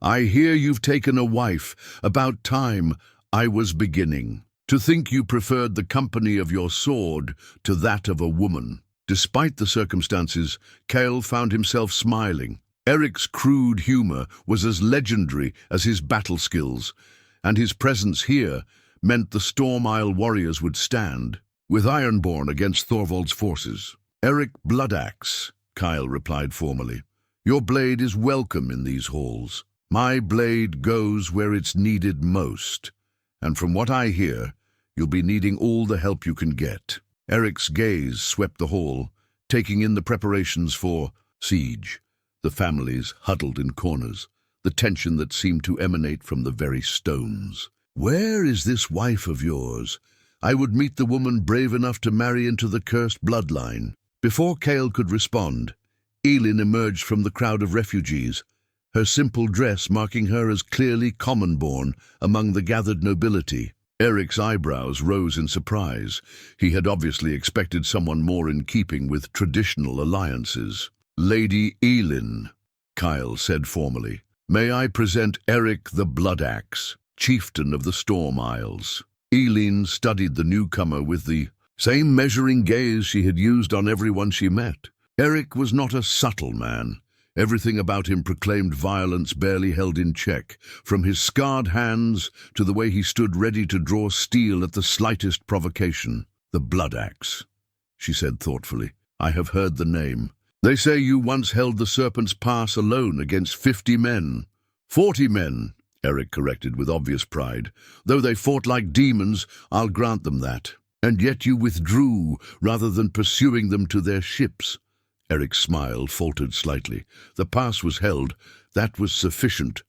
"I hear you've taken a wife. About time. I was beginning to think you preferred the company of your sword to that of a woman." Despite the circumstances, Kael found himself smiling. Eric's crude humor was as legendary as his battle skills, and his presence here meant the Storm Isle warriors would stand, with Ironborn against Thorvald's forces. "Eric Bloodaxe," Kael replied formally. "Your blade is welcome in these halls. My blade goes where it's needed most, and from what I hear, you'll be needing all the help you can get." Eric's gaze swept the hall, taking in the preparations for siege. The families huddled in corners, the tension that seemed to emanate from the very stones. "Where is this wife of yours? I would meet the woman brave enough to marry into the cursed bloodline." Before Kael could respond, Elin emerged from the crowd of refugees, her simple dress marking her as clearly common-born among the gathered nobility. Eric's eyebrows rose in surprise. He had obviously expected someone more in keeping with traditional alliances. "Lady Elin," Kael said formally, "may I present Eric the Bloodaxe, chieftain of the Storm Isles." Elin studied the newcomer with the same measuring gaze she had used on everyone she met. Eric was not a subtle man. Everything about him proclaimed violence barely held in check, from his scarred hands to the way he stood ready to draw steel at the slightest provocation. "The Bloodaxe," she said thoughtfully. "I have heard the name. They say you once held the Serpent's Pass alone against 50 men. 40 men, Eric corrected with obvious pride. "Though they fought like demons, I'll grant them that. And yet you withdrew rather than pursuing them to their ships." Eric's smile faltered slightly. "The pass was held. That was sufficient."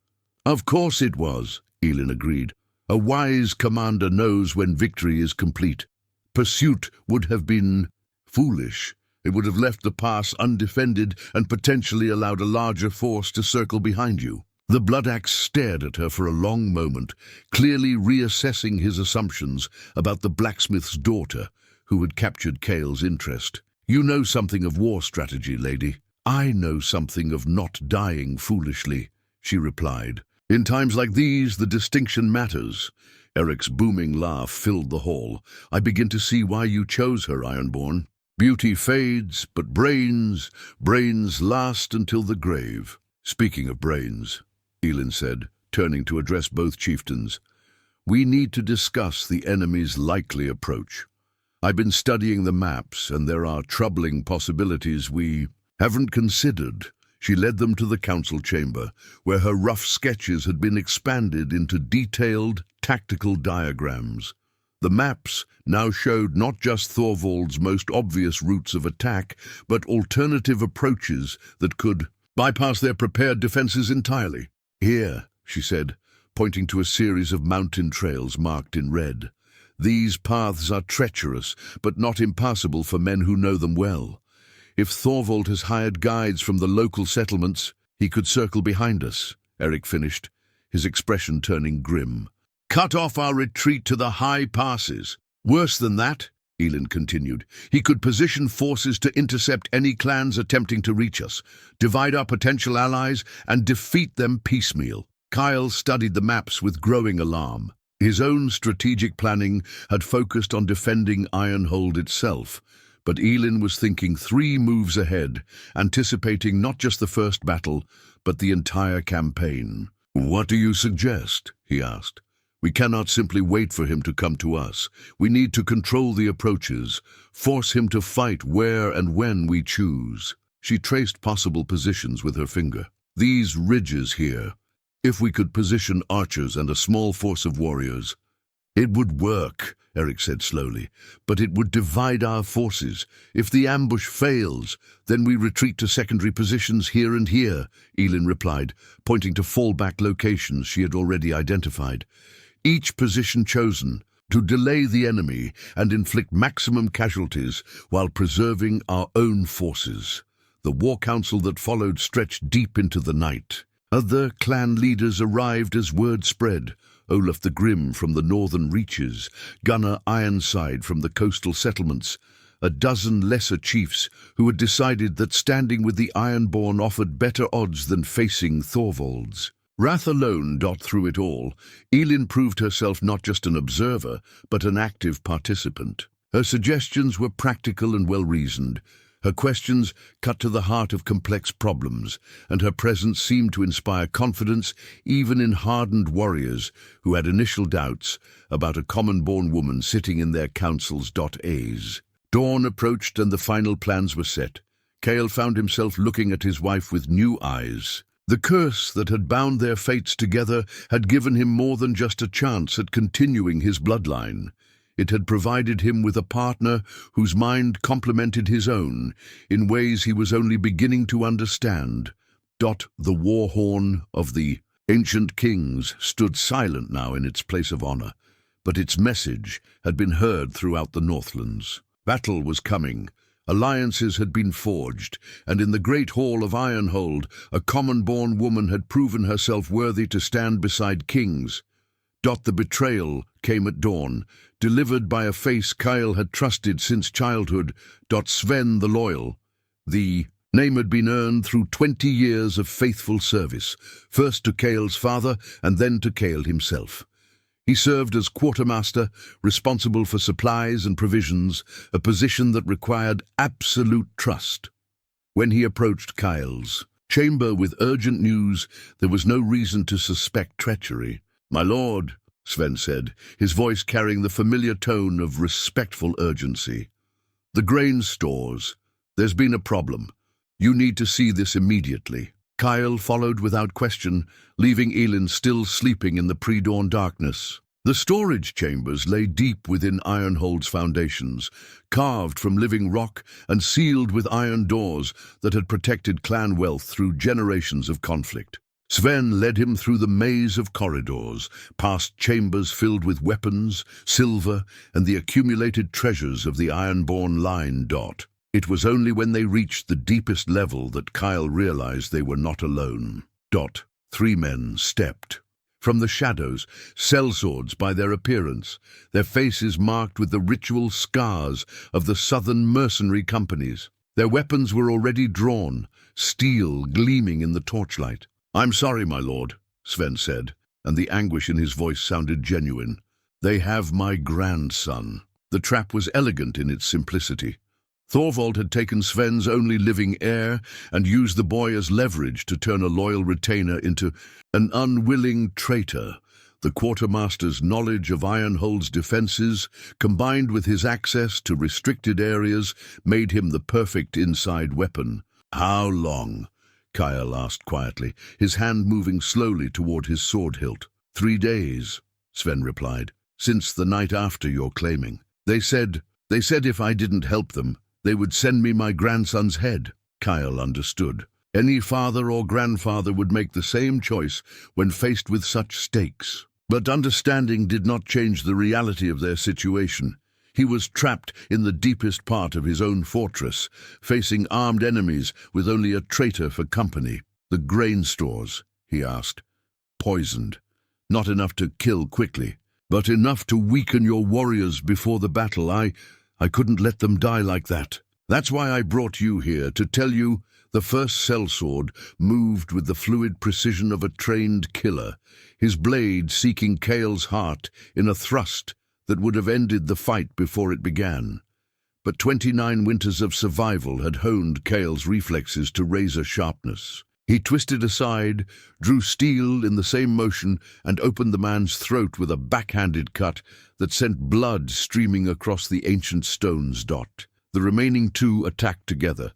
"Of course it was," Elin agreed. "A wise commander knows when victory is complete. Pursuit would have been foolish. It would have left the pass undefended and potentially allowed a larger force to circle behind you." The Bloodaxe stared at her for a long moment, clearly reassessing his assumptions about the blacksmith's daughter, who had captured Kael's interest. "You know something of war strategy, lady." "I know something of not dying foolishly," she replied. "In times like these, the distinction matters." Eric's booming laugh filled the hall. "I begin to see why you chose her, Ironborn. Beauty fades, but brains last until the grave." "Speaking of brains," Elin said, turning to address both chieftains, "we need to discuss the enemy's likely approach. I've been studying the maps, and there are troubling possibilities we haven't considered." She led them to the council chamber, where her rough sketches had been expanded into detailed, tactical diagrams. The maps now showed not just Thorvald's most obvious routes of attack, but alternative approaches that could bypass their prepared defenses entirely. "Here," she said, pointing to a series of mountain trails marked in red. "These paths are treacherous, but not impassable for men who know them well. If Thorvald has hired guides from the local settlements, he could circle behind us," Eric finished, his expression turning grim. "Cut off our retreat to the high passes. Worse than that," Elin continued, "he could position forces to intercept any clans attempting to reach us, divide our potential allies, and defeat them piecemeal." Kael studied the maps with growing alarm. His own strategic planning had focused on defending Ironhold itself, but Elin was thinking 3 moves ahead, anticipating not just the first battle, but the entire campaign. "What do you suggest?" he asked. "We cannot simply wait for him to come to us. We need to control the approaches, force him to fight where and when we choose." She traced possible positions with her finger. "These ridges here. If we could position archers and a small force of warriors." "It would work," Eric said slowly, "but it would divide our forces. If the ambush fails, then we retreat to secondary positions here and here," Elin replied, pointing to fallback locations she had already identified. "Each position chosen to delay the enemy and inflict maximum casualties while preserving our own forces." The war council that followed stretched deep into the night. Other clan leaders arrived as word spread. Olaf the Grim from the northern reaches, Gunnar Ironside from the coastal settlements, a dozen lesser chiefs who had decided that standing with the Ironborn offered better odds than facing Thorvald's. Wrath alone dot through it all. Elin proved herself not just an observer, but an active participant. Her suggestions were practical and well-reasoned. Her questions cut to the heart of complex problems, and her presence seemed to inspire confidence even in hardened warriors who had initial doubts about a common-born woman sitting in their councils. A's. Dawn approached and the final plans were set. Kael found himself looking at his wife with new eyes. The curse that had bound their fates together had given him more than just a chance at continuing his bloodline. It had provided him with a partner whose mind complemented his own in ways he was only beginning to understand. The war horn of the ancient kings stood silent now in its place of honor, but its message had been heard throughout the Northlands. Battle was coming. Alliances had been forged, and in the great hall of Ironhold, a common-born woman had proven herself worthy to stand beside kings. The betrayal came at dawn, delivered by a face Kael had trusted since childhood. Sven the Loyal. The name had been earned through 20 years of faithful service, first to Kael's father and then to Kael himself. He served as quartermaster, responsible for supplies and provisions, a position that required absolute trust. When he approached Kael's chamber with urgent news, there was no reason to suspect treachery. "My lord," Sven said, his voice carrying the familiar tone of respectful urgency. "The grain stores. There's been a problem. You need to see this immediately." Kael followed without question, leaving Elin still sleeping in the pre-dawn darkness. The storage chambers lay deep within Ironhold's foundations, carved from living rock and sealed with iron doors that had protected clan wealth through generations of conflict. Sven led him through the maze of corridors, past chambers filled with weapons, silver, and the accumulated treasures of the Ironborn line. It was only when they reached the deepest level that Kael realized they were not alone. 3 men stepped. From the shadows, sellswords by their appearance, their faces marked with the ritual scars of the southern mercenary companies. Their weapons were already drawn, steel gleaming in the torchlight. "I'm sorry, my lord," Sven said, and the anguish in his voice sounded genuine. "They have my grandson." The trap was elegant in its simplicity. Thorvald had taken Sven's only living heir and used the boy as leverage to turn a loyal retainer into an unwilling traitor. The quartermaster's knowledge of Ironhold's defenses, combined with his access to restricted areas, made him the perfect inside weapon. "How long?" Kael asked quietly, his hand moving slowly toward his sword hilt. 3 days, Sven replied, "since the night after your claiming." They said if I didn't help them, they would send me my grandson's head. Kael understood. Any father or grandfather would make the same choice when faced with such stakes. But understanding did not change the reality of their situation. He was trapped in the deepest part of his own fortress, facing armed enemies with only a traitor for company. The grain stores, he asked. Poisoned. Not enough to kill quickly, but enough to weaken your warriors before the battle. I couldn't let them die like that. That's why I brought you here, to tell you the first sellsword moved with the fluid precision of a trained killer, his blade seeking Kael's heart in a thrust that would have ended the fight before it began. But 29 winters of survival had honed Kael's reflexes to razor sharpness. He twisted aside, drew steel in the same motion, and opened the man's throat with a backhanded cut that sent blood streaming across the ancient stones. The remaining two attacked together,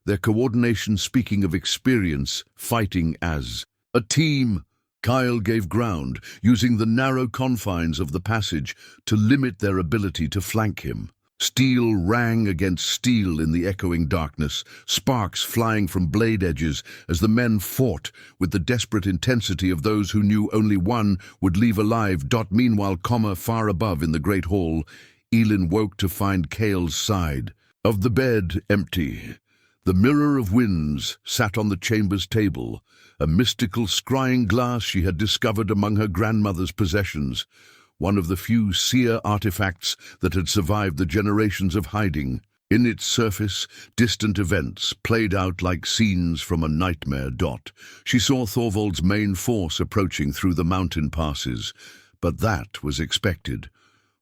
their coordination speaking of experience, fighting as a team. Kael gave ground, using the narrow confines of the passage to limit their ability to flank him. Steel rang against steel in the echoing darkness, sparks flying from blade edges as the men fought with the desperate intensity of those who knew only one would leave alive. Meanwhile, far above in the great hall, Elin woke to find Kael's side of the bed empty. The mirror of winds sat on the chamber's table, a mystical scrying glass she had discovered among her grandmother's possessions, one of the few seer artifacts that had survived the generations of hiding. In its surface, distant events played out like scenes from a nightmare. She saw Thorvald's main force approaching through the mountain passes, but that was expected.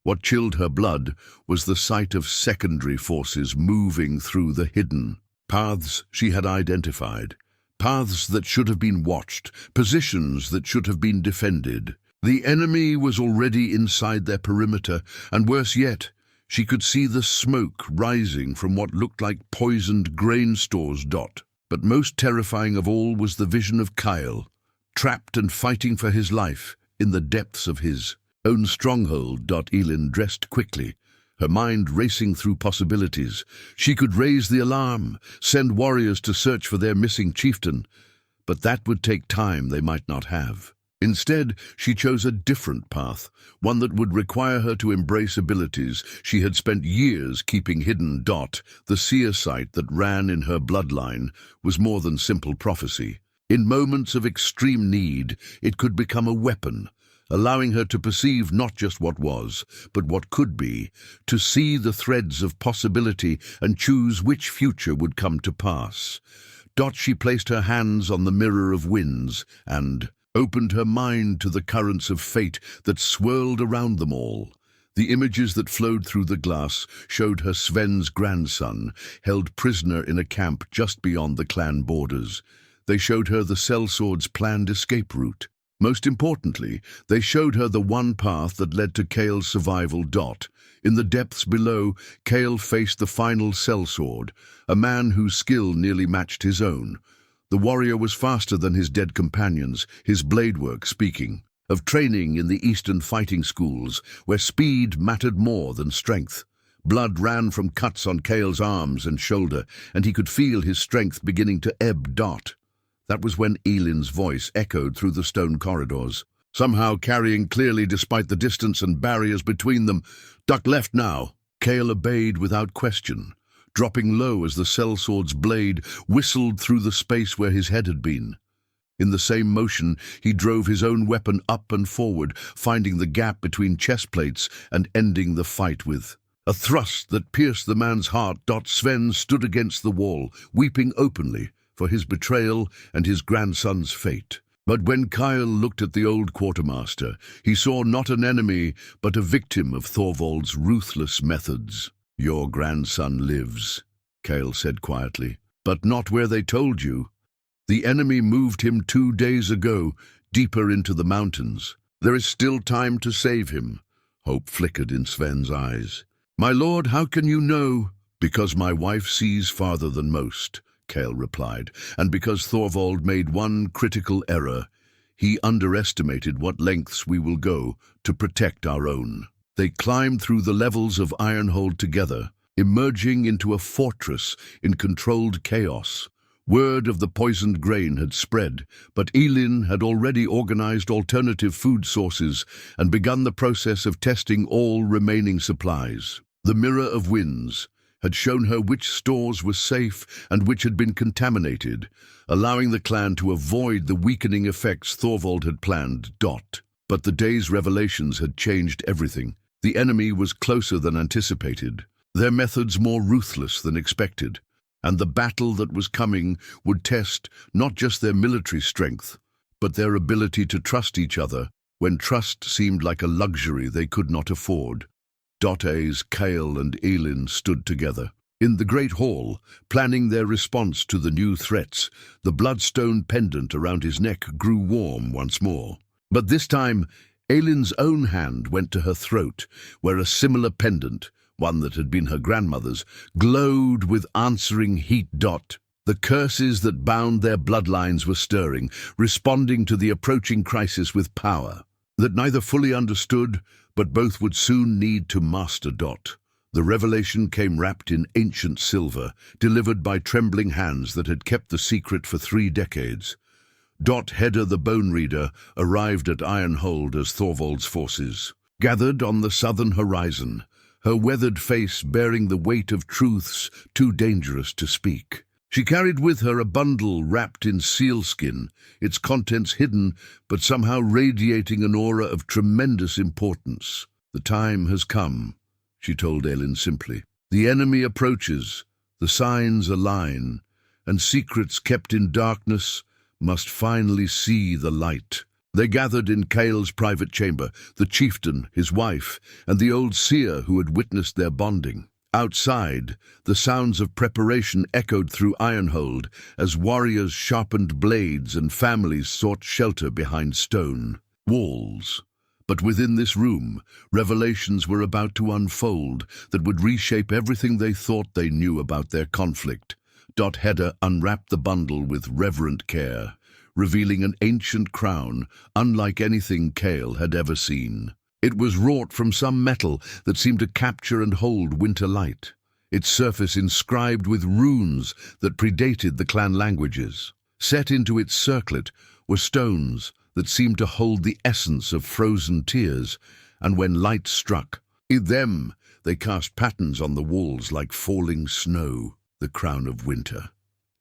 What chilled her blood was the sight of secondary forces moving through the hidden paths she had identified, paths that should have been watched, positions that should have been defended. The enemy was already inside their perimeter, and worse yet, she could see the smoke rising from what looked like poisoned grain stores. But most terrifying of all was the vision of Kael, trapped and fighting for his life in the depths of his own stronghold. Elin dressed quickly, her mind racing through possibilities. She could raise the alarm, send warriors to search for their missing chieftain, but that would take time they might not have. Instead, she chose a different path, one that would require her to embrace abilities she had spent years keeping hidden. The seer sight that ran in her bloodline was more than simple prophecy. In moments of extreme need, it could become a weapon, allowing her to perceive not just what was, but what could be, to see the threads of possibility and choose which future would come to pass. She placed her hands on the mirror of winds and opened her mind to the currents of fate that swirled around them all. The images that flowed through the glass showed her Sven's grandson, held prisoner in a camp just beyond the clan borders. They showed her the sellsword's planned escape route. Most importantly, they showed her the one path that led to Kael's survival. In the depths below, Kael faced the final sellsword, a man whose skill nearly matched his own. The warrior was faster than his dead companions, his blade work speaking of training in the Eastern fighting schools, where speed mattered more than strength. Blood ran from cuts on Kael's arms and shoulder, and he could feel his strength beginning to ebb. That was when Elin's voice echoed through the stone corridors, somehow carrying clearly despite the distance and barriers between them. Duck left now. Kael obeyed without question, dropping low as the sellsword's blade whistled through the space where his head had been. In the same motion, he drove his own weapon up and forward, finding the gap between chest plates and ending the fight with a thrust that pierced the man's heart. Sven stood against the wall, weeping openly for his betrayal and his grandson's fate. But when Kael looked at the old quartermaster, he saw not an enemy, but a victim of Thorvald's ruthless methods. "Your grandson lives," Kael said quietly, "but not where they told you. The enemy moved him 2 days ago, deeper into the mountains. There is still time to save him." Hope flickered in Sven's eyes. "My lord, how can you know?" "Because my wife sees farther than most," Kael replied, "and because Thorvald made one critical error. He underestimated what lengths we will go to protect our own." They climbed through the levels of Ironhold together, emerging into a fortress in controlled chaos. Word of the poisoned grain had spread, but Elin had already organized alternative food sources and begun the process of testing all remaining supplies. The Mirror of Winds had shown her which stores were safe and which had been contaminated, allowing the clan to avoid the weakening effects Thorvald had planned. But the day's revelations had changed everything. The enemy was closer than anticipated, their methods more ruthless than expected, and the battle that was coming would test not just their military strength, but their ability to trust each other when trust seemed like a luxury they could not afford. A's Kael and Elin stood together. In the great hall, planning their response to the new threats, the bloodstone pendant around his neck grew warm once more. But this time, Elin's own hand went to her throat, where a similar pendant, one that had been her grandmother's, glowed with answering heat. The curses that bound their bloodlines were stirring, responding to the approaching crisis with power that neither fully understood, but both would soon need to master. The revelation came wrapped in ancient silver, delivered by trembling hands that had kept the secret for 3 decades. Hedda the Bone Reader arrived at Ironhold as Thorvald's forces gathered on the southern horizon, her weathered face bearing the weight of truths too dangerous to speak. She carried with her a bundle wrapped in sealskin, its contents hidden, but somehow radiating an aura of tremendous importance. "The time has come," she told Elin simply. "The enemy approaches, the signs align, and secrets kept in darkness must finally see the light." They gathered in Kael's private chamber, the chieftain, his wife, and the old seer who had witnessed their bonding. Outside, the sounds of preparation echoed through Ironhold as warriors sharpened blades and families sought shelter behind stone walls. But within this room, revelations were about to unfold that would reshape everything they thought they knew about their conflict. Hedda unwrapped the bundle with reverent care, revealing an ancient crown unlike anything Kael had ever seen. It was wrought from some metal that seemed to capture and hold winter light, its surface inscribed with runes that predated the clan languages. Set into its circlet were stones that seemed to hold the essence of frozen tears, and when light struck, in them they cast patterns on the walls like falling snow. "The crown of winter,"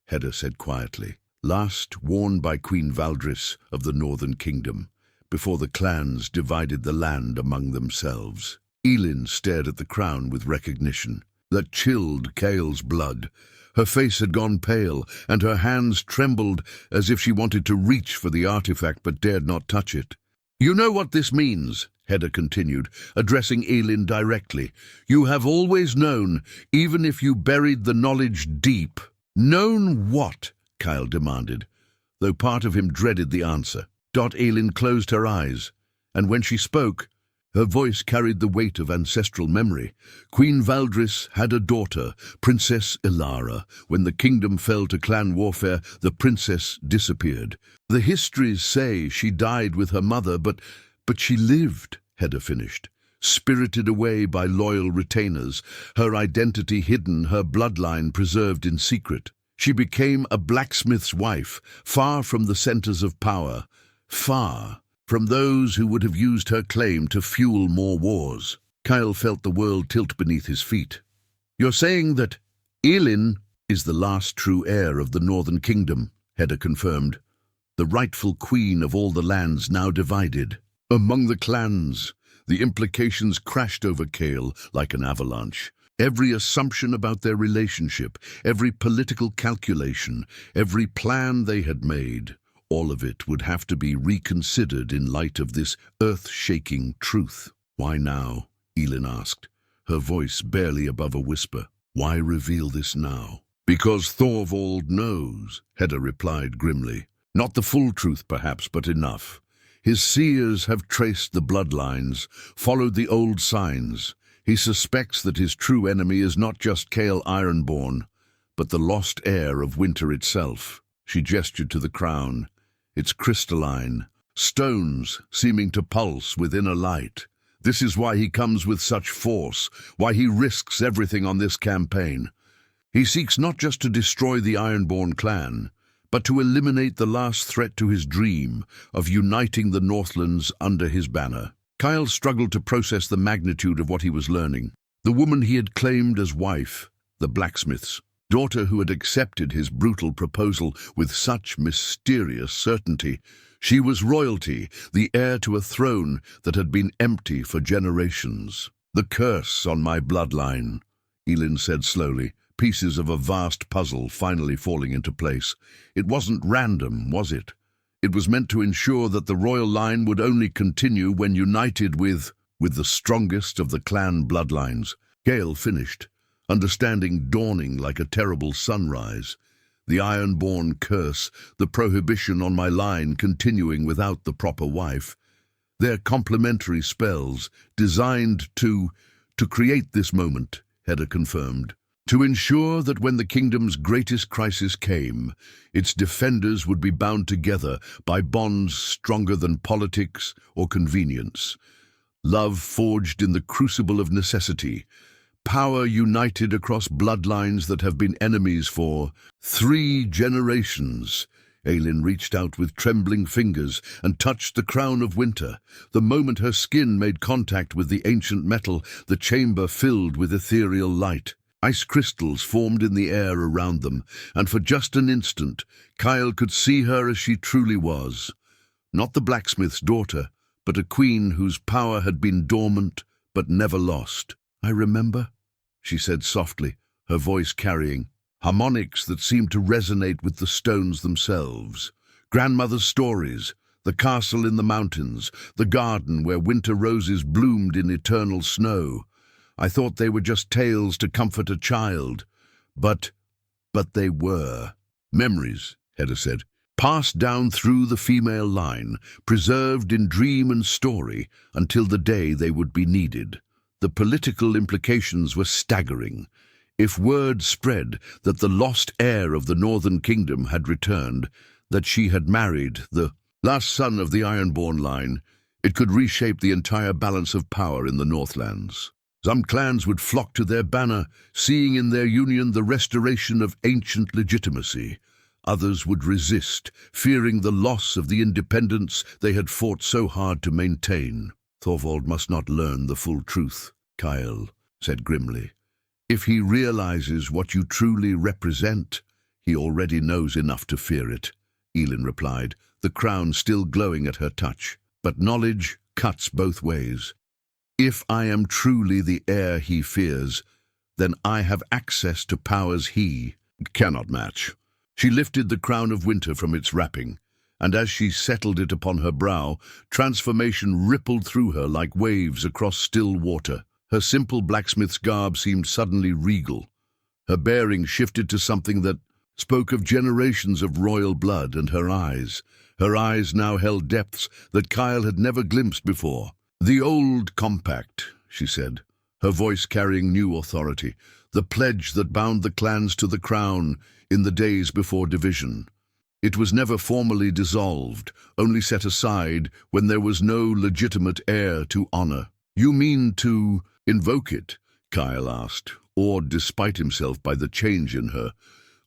Hedda said quietly, "last worn by Queen Valdris of the Northern Kingdom, before the clans divided the land among themselves." Elin stared at the crown with recognition that chilled Kael's blood. Her face had gone pale, and her hands trembled as if she wanted to reach for the artifact but dared not touch it. "You know what this means," Hedda continued, addressing Elin directly. "You have always known, even if you buried the knowledge deep." "Known what?" Kael demanded, though part of him dreaded the answer. Elin closed her eyes, and when she spoke, her voice carried the weight of ancestral memory. "Queen Valdris had a daughter, Princess Ilara. When the kingdom fell to clan warfare, the princess disappeared. The histories say she died with her mother, but she lived," Hedda finished, "spirited away by loyal retainers, her identity hidden, her bloodline preserved in secret. She became a blacksmith's wife, far from the centers of power, far from those who would have used her claim to fuel more wars." Kael felt the world tilt beneath his feet. "You're saying that Elin is the last true heir of the Northern Kingdom," Hedda confirmed, "the rightful queen of all the lands now divided among the clans." The implications crashed over Kael like an avalanche. Every assumption about their relationship, every political calculation, every plan they had made, all of it would have to be reconsidered in light of this earth-shaking truth. "Why now?" Elin asked, her voice barely above a whisper. "Why reveal this now?" "Because Thorvald knows," Hedda replied grimly. "Not the full truth, perhaps, but enough. His seers have traced the bloodlines, followed the old signs. He suspects that his true enemy is not just Kael Ironborn, but the lost heir of winter itself." She gestured to the crown, its crystalline, stones seeming to pulse within a light This is why he comes with such force, why he risks everything on this campaign. He seeks not just to destroy the Ironborn clan, but to eliminate the last threat to his dream of uniting the Northlands under his banner. Kael struggled to process the magnitude of what he was learning. The woman he had claimed as wife, the blacksmith's daughter who had accepted his brutal proposal with such mysterious certainty. She was royalty, the heir to a throne that had been empty for generations. "The curse on my bloodline," Elin said slowly, pieces of a vast puzzle finally falling into place. "It wasn't random, was it? It was meant to ensure that the royal line would only continue when united with the strongest of the clan bloodlines." Kael finished, understanding dawning like a terrible sunrise. The Ironborn curse, the prohibition on my line continuing without the proper wife. Their complementary spells, designed to create this moment, Hedda confirmed. To ensure that when the kingdom's greatest crisis came, its defenders would be bound together by bonds stronger than politics or convenience. Love forged in the crucible of necessity. Power united across bloodlines that have been enemies for 3 generations. Elin reached out with trembling fingers and touched the crown of winter. The moment her skin made contact with the ancient metal, the chamber filled with ethereal light. Ice crystals formed in the air around them, and for just an instant, Kael could see her as she truly was. Not the blacksmith's daughter, but a queen whose power had been dormant but never lost. "I remember," she said softly, her voice carrying harmonics that seemed to resonate with the stones themselves. Grandmother's stories, the castle in the mountains, the garden where winter roses bloomed in eternal snow. I thought they were just tales to comfort a child. But they were. Memories, Hedda said, passed down through the female line, preserved in dream and story until the day they would be needed. The political implications were staggering. If word spread that the lost heir of the Northern Kingdom had returned, that she had married the last son of the Ironborn line, it could reshape the entire balance of power in the Northlands. Some clans would flock to their banner, seeing in their union the restoration of ancient legitimacy. Others would resist, fearing the loss of the independence they had fought so hard to maintain. "Thorvald must not learn the full truth," Kael said grimly. "If he realizes what you truly represent, he already knows enough to fear it," Elin replied, the crown still glowing at her touch. "But knowledge cuts both ways. If I am truly the heir he fears, then I have access to powers he cannot match." She lifted the crown of winter from its wrapping, and as she settled it upon her brow, transformation rippled through her like waves across still water. Her simple blacksmith's garb seemed suddenly regal. Her bearing shifted to something that spoke of generations of royal blood, and her eyes now held depths that Kael had never glimpsed before. "The old compact," she said, her voice carrying new authority, "the pledge that bound the clans to the crown in the days before division. It was never formally dissolved, only set aside when there was no legitimate heir to honor." "You mean to invoke it?" Kael asked, awed despite himself by the change in her.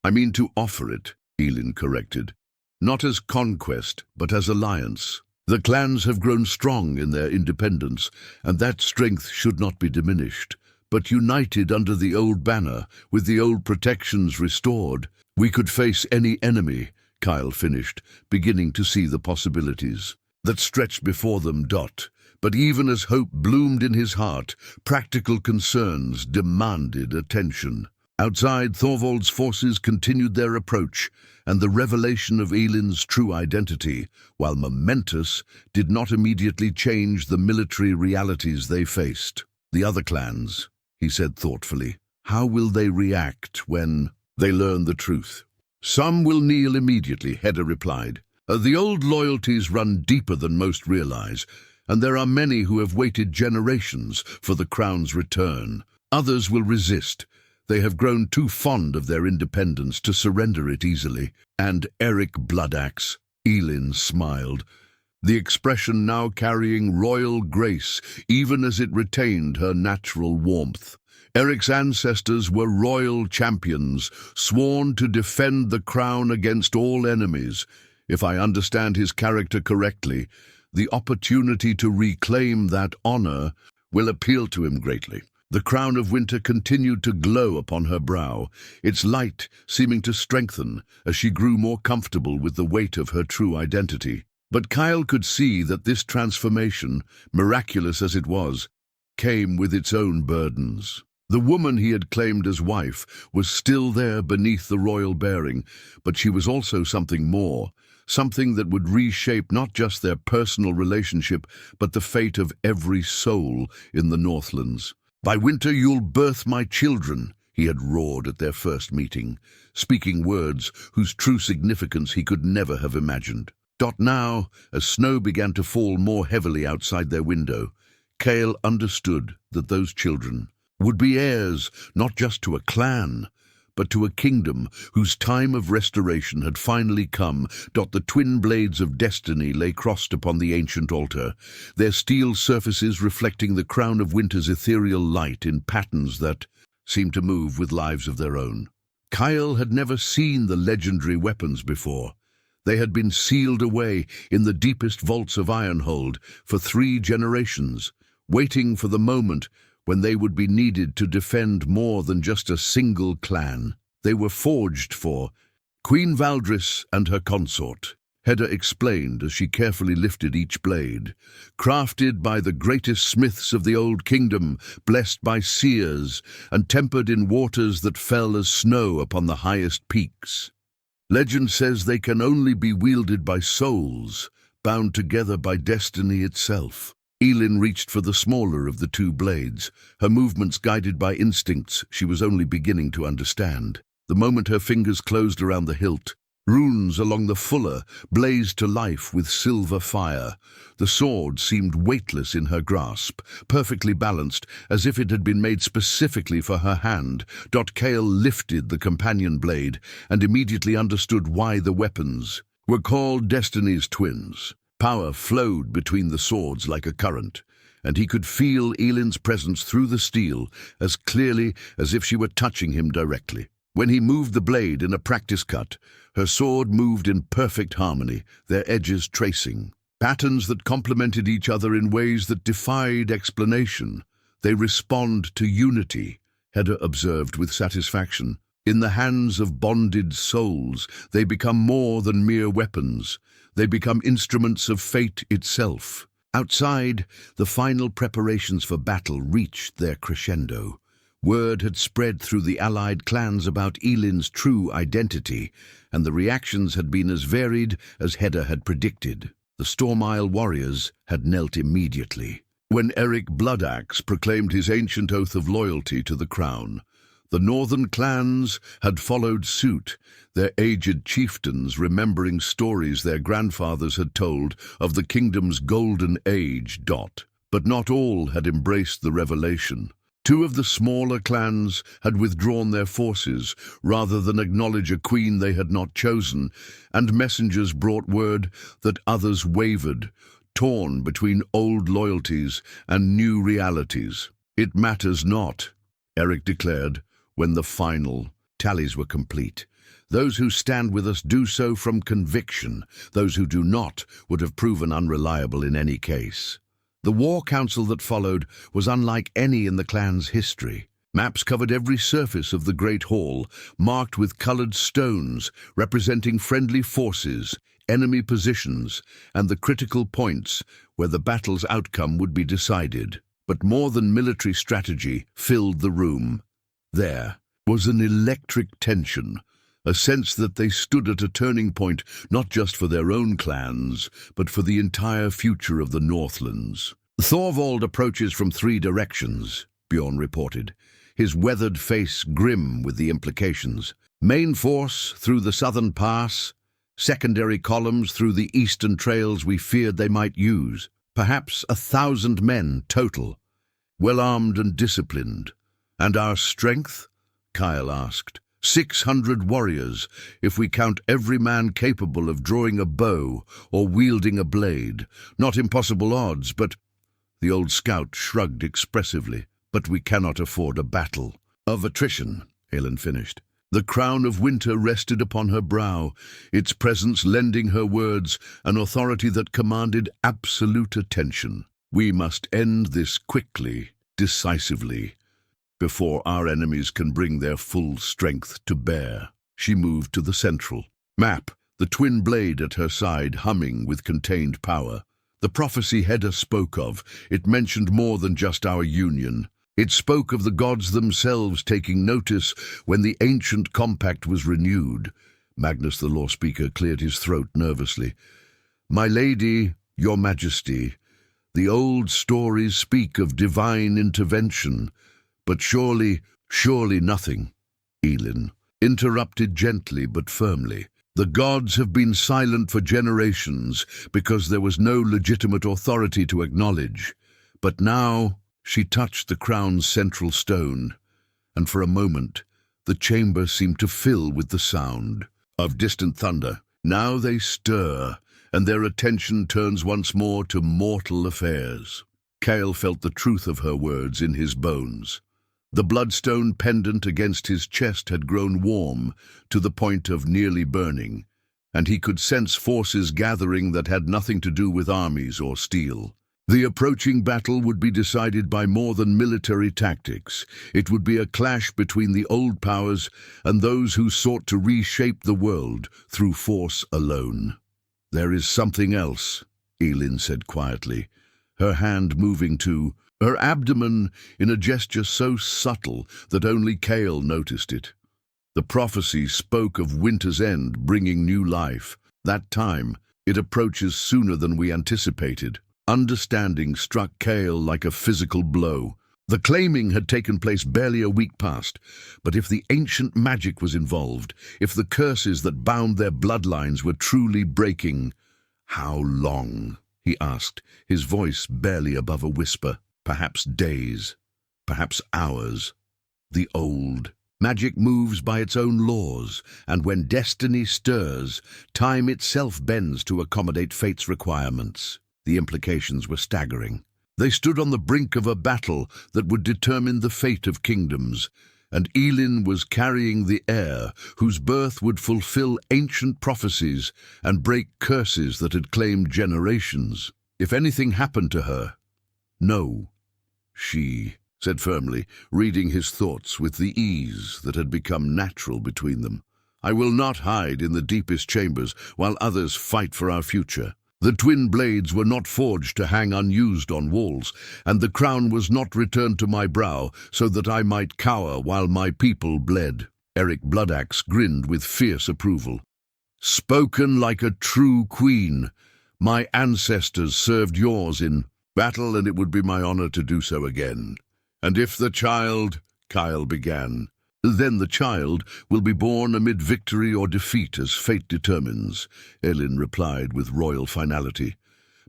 "I mean to offer it," Elin corrected. "Not as conquest, but as alliance. The clans have grown strong in their independence, and that strength should not be diminished. But united under the old banner, with the old protections restored, we could face any enemy," Kael finished, beginning to see the possibilities that stretched before them. But even as hope bloomed in his heart, practical concerns demanded attention. Outside, Thorvald's forces continued their approach, and the revelation of Elin's true identity, while momentous, did not immediately change the military realities they faced. "The other clans," he said thoughtfully, "how will they react when they learn the truth?" "Some will kneel immediately," Hedda replied. The old loyalties run deeper than most realize, and there are many who have waited generations for the crown's return. Others will resist. They have grown too fond of their independence to surrender it easily." "And Eric Bloodaxe," Elin smiled. the expression now carrying royal grace, even as it retained her natural warmth. Eric's ancestors were royal champions, sworn to defend the crown against all enemies. If I understand his character correctly, the opportunity to reclaim that honor will appeal to him greatly. The crown of winter continued to glow upon her brow, its light seeming to strengthen as she grew more comfortable with the weight of her true identity. But Kael could see that this transformation, miraculous as it was, came with its own burdens. The woman he had claimed as wife was still there beneath the royal bearing, but she was also something more, something that would reshape not just their personal relationship, but the fate of every soul in the Northlands. "By winter you'll birth my children," he had roared at their first meeting, speaking words whose true significance he could never have imagined. Now, as snow began to fall more heavily outside their window, Kael understood that those children would be heirs not just to a clan, but to a kingdom whose time of restoration had finally come. The twin blades of destiny lay crossed upon the ancient altar, their steel surfaces reflecting the crown of winter's ethereal light in patterns that seemed to move with lives of their own. Kael had never seen the legendary weapons before. They had been sealed away in the deepest vaults of Ironhold for 3 generations, waiting for the moment when they would be needed to defend more than just a single clan. They were forged for Queen Valdris and her consort, Hedda explained as she carefully lifted each blade. Crafted by the greatest smiths of the Old Kingdom, blessed by seers, and tempered in waters that fell as snow upon the highest peaks. Legend says they can only be wielded by souls, bound together by destiny itself. Elin reached for the smaller of the 2 blades, her movements guided by instincts she was only beginning to understand. The moment her fingers closed around the hilt, runes along the fuller blazed to life with silver fire. The sword seemed weightless in her grasp, perfectly balanced, as if it had been made specifically for her hand. Kael lifted the companion blade and immediately understood why the weapons were called Destiny's twins. Power flowed between the swords like a current, and he could feel Elin's presence through the steel as clearly as if she were touching him directly. When he moved the blade in a practice cut, her sword moved in perfect harmony, their edges tracing patterns that complemented each other in ways that defied explanation. They respond to unity, Hedda observed with satisfaction. In the hands of bonded souls, they become more than mere weapons. They become instruments of fate itself. Outside, the final preparations for battle reached their crescendo. Word had spread through the allied clans about Elin's true identity, and the reactions had been as varied as Hedda had predicted. The Storm Isle warriors had knelt immediately. When Eric Bloodaxe proclaimed his ancient oath of loyalty to the crown, the northern clans had followed suit, their aged chieftains remembering stories their grandfathers had told of the kingdom's golden age. But not all had embraced the revelation. 2 of the smaller clans had withdrawn their forces rather than acknowledge a queen they had not chosen, and messengers brought word that others wavered, torn between old loyalties and new realities. "It matters not," Eric declared, when the final tallies were complete. "Those who stand with us do so from conviction. Those who do not would have proven unreliable in any case." The war council that followed was unlike any in the clan's history. Maps covered every surface of the Great Hall, marked with colored stones representing friendly forces, enemy positions, and the critical points where the battle's outcome would be decided. But more than military strategy filled the room. There was an electric tension, a sense that they stood at a turning point not just for their own clans, but for the entire future of the Northlands. "Thorvald approaches from 3 directions," Bjorn reported, his weathered face grim with the implications. "Main force through the southern pass, secondary columns through the eastern trails we feared they might use. Perhaps 1,000 men total, well armed and disciplined. And our strength?" Kael asked, 600 warriors, if we count every man capable of drawing a bow or wielding a blade. Not impossible odds, but—" The old scout shrugged expressively. "But we cannot afford a battle of attrition," Elin finished. The crown of winter rested upon her brow, its presence lending her words an authority that commanded absolute attention. "We must end this quickly, decisively, before our enemies can bring their full strength to bear." She moved to the central map, the twin blade at her side humming with contained power. The prophecy Hedda spoke of, it mentioned more than just our union. It spoke of the gods themselves taking notice when the ancient compact was renewed. Magnus the law speaker cleared his throat nervously. "My lady, your majesty, the old stories speak of divine intervention, but surely nothing," Elin interrupted gently but firmly. "The gods have been silent for generations because there was no legitimate authority to acknowledge. But now—" She touched the crown's central stone, and for a moment the chamber seemed to fill with the sound of distant thunder. Now they stir, and their attention turns once more to mortal affairs. Kael felt the truth of her words in his bones. The bloodstone pendant against his chest had grown warm to the point of nearly burning, and he could sense forces gathering that had nothing to do with armies or steel. The approaching battle would be decided by more than military tactics. It would be a clash between the old powers and those who sought to reshape the world through force alone. "There is something else," Elin said quietly, her hand moving to her abdomen in a gesture so subtle that only Kael noticed it. The prophecy spoke of winter's end bringing new life. That time, it approaches sooner than we anticipated. Understanding struck Kael like a physical blow. The claiming had taken place barely a week past, but if the ancient magic was involved, if the curses that bound their bloodlines were truly breaking— "How long?" he asked, his voice barely above a whisper. "Perhaps days, perhaps hours." The old magic moves by its own laws, and when destiny stirs, time itself bends to accommodate fate's requirements. The implications were staggering. They stood on the brink of a battle that would determine the fate of kingdoms, and Elin was carrying the heir whose birth would fulfill ancient prophecies and break curses that had claimed generations. If anything happened to her— "No," she said firmly, reading his thoughts with the ease that had become natural between them. "I will not hide in the deepest chambers while others fight for our future." The twin blades were not forged to hang unused on walls, and the crown was not returned to my brow so that I might cower while my people bled. Eric Bloodaxe grinned with fierce approval. "Spoken like a true queen. My ancestors served yours in battle, and it would be my honor to do so again. And if the child—" Kael began. "Then the child will be born amid victory or defeat as fate determines," Elin replied with royal finality.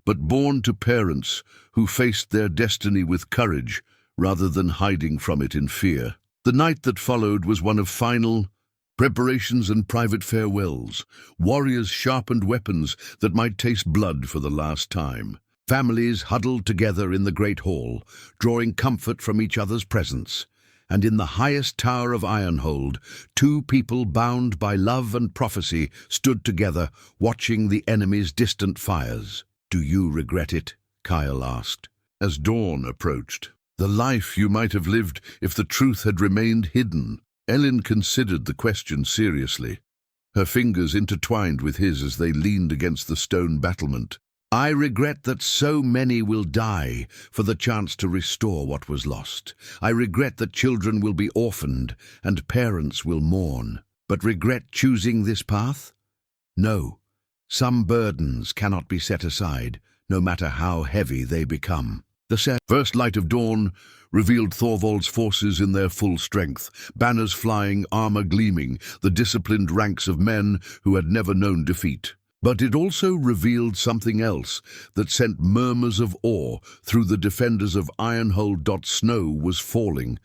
"But born to parents who faced their destiny with courage rather than hiding from it in fear." The night that followed was one of final preparations and private farewells. Warriors sharpened weapons that might taste blood for the last time. Families huddled together in the great hall, drawing comfort from each other's presence. And in the highest tower of Ironhold, two people bound by love and prophecy stood together, watching the enemy's distant fires. "Do you regret it?" Kael asked. As dawn approached, "The life you might have lived if the truth had remained hidden." Elin considered the question seriously. Her fingers intertwined with his as they leaned against the stone battlement. "I regret that so many will die for the chance to restore what was lost. I regret that children will be orphaned and parents will mourn. But regret choosing this path? No. Some burdens cannot be set aside, no matter how heavy they become." The first light of dawn revealed Thorvald's forces in their full strength, banners flying, armor gleaming, the disciplined ranks of men who had never known defeat. But it also revealed something else that sent murmurs of awe through the defenders of Ironhold. Snow was falling.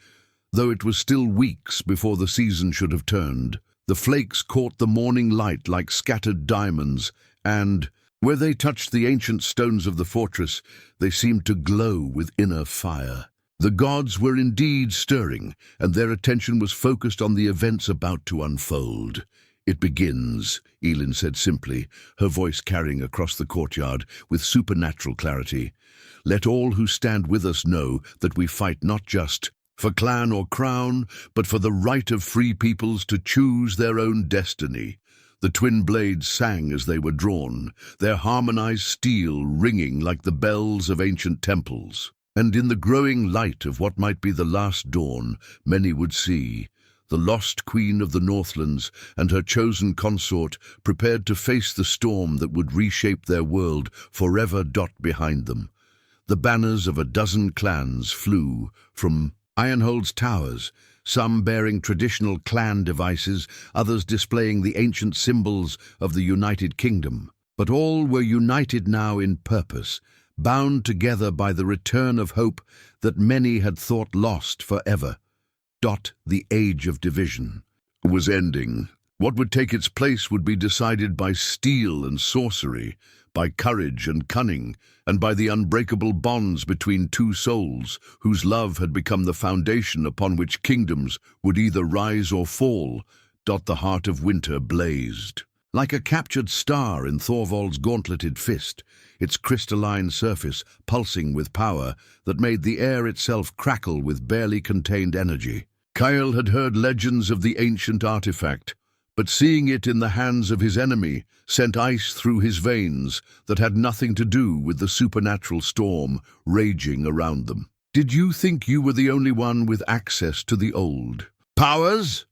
though it was still weeks before the season should have turned. The flakes caught the morning light like scattered diamonds, and, where they touched the ancient stones of the fortress, they seemed to glow with inner fire. The gods were indeed stirring, and their attention was focused on the events about to unfold. "It begins," Elin said simply, her voice carrying across the courtyard with supernatural clarity. "Let all who stand with us know that we fight not just for clan or crown, but for the right of free peoples to choose their own destiny." The twin blades sang as they were drawn, their harmonized steel ringing like the bells of ancient temples. And in the growing light of what might be the last dawn, many would see the lost queen of the Northlands and her chosen consort prepared to face the storm that would reshape their world forever. Behind them, the banners of a dozen clans flew from Ironhold's towers, some bearing traditional clan devices, others displaying the ancient symbols of the United Kingdom. But all were united now in purpose, bound together by the return of hope that many had thought lost forever. The age of division was ending. What would take its place would be decided by steel and sorcery, by courage and cunning, and by the unbreakable bonds between two souls whose love had become the foundation upon which kingdoms would either rise or fall. The heart of winter blazed. Like a captured star in Thorvald's gauntleted fist, its crystalline surface pulsing with power that made the air itself crackle with barely contained energy. Kael had heard legends of the ancient artifact, but seeing it in the hands of his enemy sent ice through his veins that had nothing to do with the supernatural storm raging around them. "Did you think you were the only one with access to the old powers?"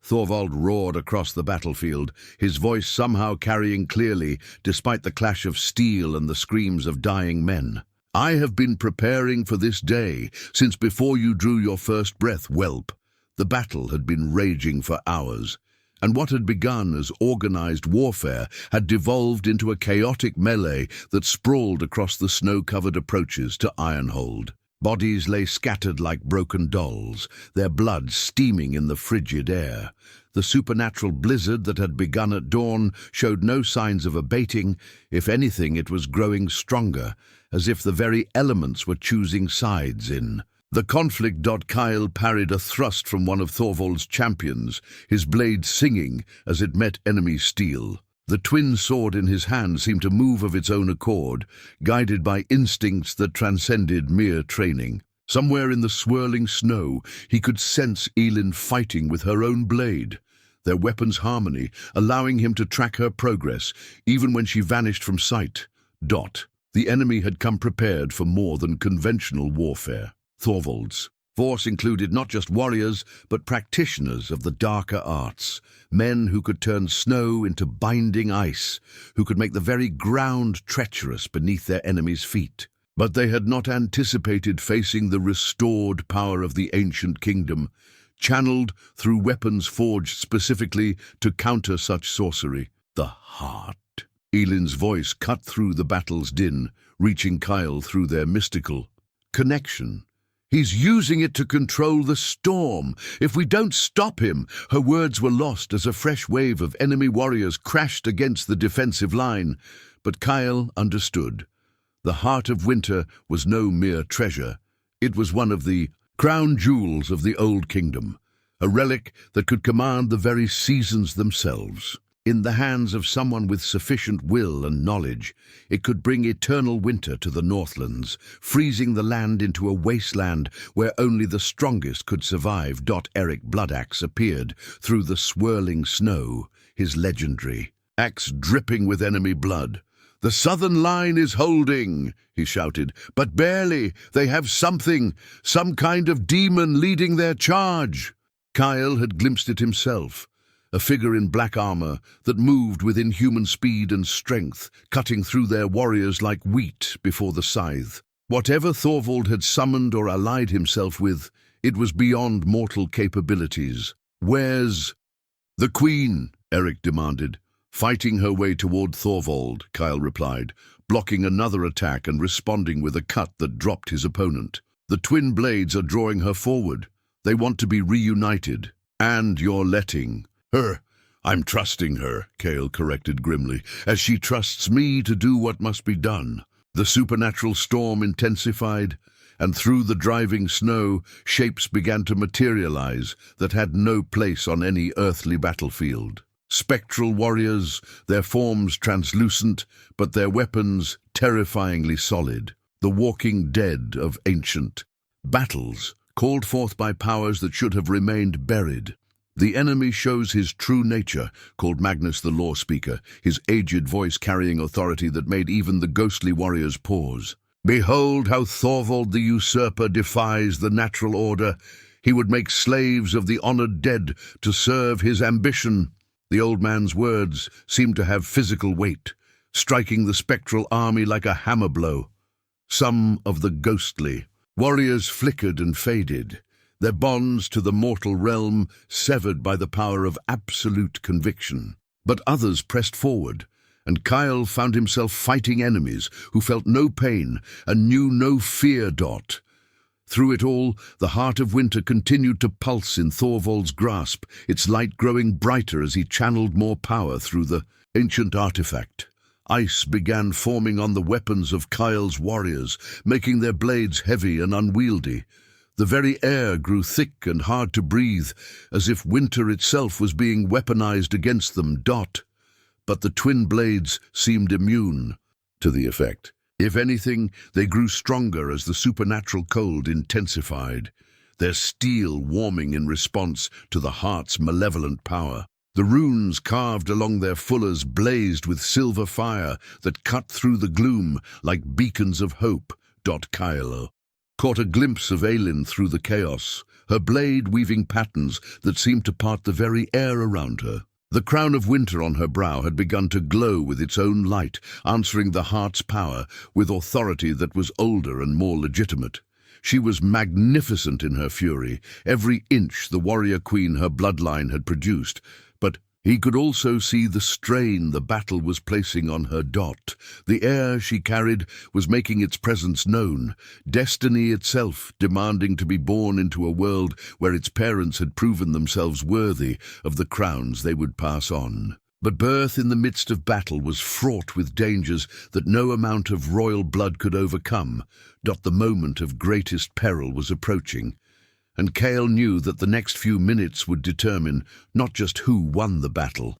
Thorvald roared across the battlefield, his voice somehow carrying clearly despite the clash of steel and the screams of dying men. "I have been preparing for this day since before you drew your first breath, whelp." The battle had been raging for hours, and what had begun as organized warfare had devolved into a chaotic melee that sprawled across the snow-covered approaches to Ironhold. Bodies lay scattered like broken dolls, their blood steaming in the frigid air. The supernatural blizzard that had begun at dawn showed no signs of abating. If anything, it was growing stronger, as if the very elements were choosing sides in the conflict. Kael parried a thrust from one of Thorvald's champions, his blade singing as it met enemy steel. The twin sword in his hand seemed to move of its own accord, guided by instincts that transcended mere training. Somewhere in the swirling snow, he could sense Elin fighting with her own blade, their weapons' harmony allowing him to track her progress, even when she vanished from sight. The enemy had come prepared for more than conventional warfare. Thorvald's force included not just warriors, but practitioners of the darker arts, men who could turn snow into binding ice, who could make the very ground treacherous beneath their enemies' feet. But they had not anticipated facing the restored power of the ancient kingdom, channeled through weapons forged specifically to counter such sorcery. The heart. Elin's voice cut through the battle's din, reaching Kael through their mystical connection. "He's using it to control the storm. If we don't stop him." Her words were lost as a fresh wave of enemy warriors crashed against the defensive line. But Kael understood. The heart of winter was no mere treasure. It was one of the crown jewels of the old kingdom, a relic that could command the very seasons themselves. In the hands of someone with sufficient will and knowledge, it could bring eternal winter to the Northlands, freezing the land into a wasteland where only the strongest could survive. Eric Bloodaxe appeared through the swirling snow, his legendary axe dripping with enemy blood. "The southern line is holding," he shouted, "but barely. They have something, some kind of demon leading their charge." Kael had glimpsed it himself. A figure in black armor that moved with inhuman speed and strength, cutting through their warriors like wheat before the scythe. Whatever Thorvald had summoned or allied himself with, it was beyond mortal capabilities. "Where's the queen?" Eric demanded. "Fighting her way toward Thorvald," Kael replied, blocking another attack and responding with a cut that dropped his opponent. "The twin blades are drawing her forward." They want to be reunited. And you're letting her. I'm trusting her, Kael corrected grimly, as she trusts me to do what must be done. The supernatural storm intensified, and through the driving snow, shapes began to materialize that had no place on any earthly battlefield. Spectral warriors, their forms translucent, but their weapons terrifyingly solid. The walking dead of ancient battles, called forth by powers that should have remained buried. The enemy shows his true nature, called Magnus the Law Speaker, his aged voice carrying authority that made even the ghostly warriors pause. Behold how Thorvald the usurper defies the natural order. He would make slaves of the honored dead to serve his ambition. The old man's words seemed to have physical weight, striking the spectral army like a hammer blow. Some of the ghostly warriors flickered and faded, their bonds to the mortal realm severed by the power of absolute conviction. But others pressed forward, and Kael found himself fighting enemies who felt no pain and knew no fear. Through it all, the heart of winter continued to pulse in Thorvald's grasp, its light growing brighter as he channeled more power through the ancient artifact. Ice began forming on the weapons of Kael's warriors, making their blades heavy and unwieldy. The very air grew thick and hard to breathe, as if winter itself was being weaponized against them. But the twin blades seemed immune to the effect. If anything, they grew stronger as the supernatural cold intensified, their steel warming in response to the heart's malevolent power. The runes carved along their fullers blazed with silver fire that cut through the gloom like beacons of hope. Kael caught a glimpse of Elin through the chaos, her blade weaving patterns that seemed to part the very air around her. The crown of winter on her brow had begun to glow with its own light, answering the heart's power with authority that was older and more legitimate. She was magnificent in her fury, every inch the warrior queen her bloodline had produced, but he could also see the strain the battle was placing on her. The air she carried was making its presence known, destiny itself demanding to be born into a world where its parents had proven themselves worthy of the crowns they would pass on. But birth in the midst of battle was fraught with dangers that no amount of royal blood could overcome. The moment of greatest peril was approaching, and Kael knew that the next few minutes would determine not just who won the battle,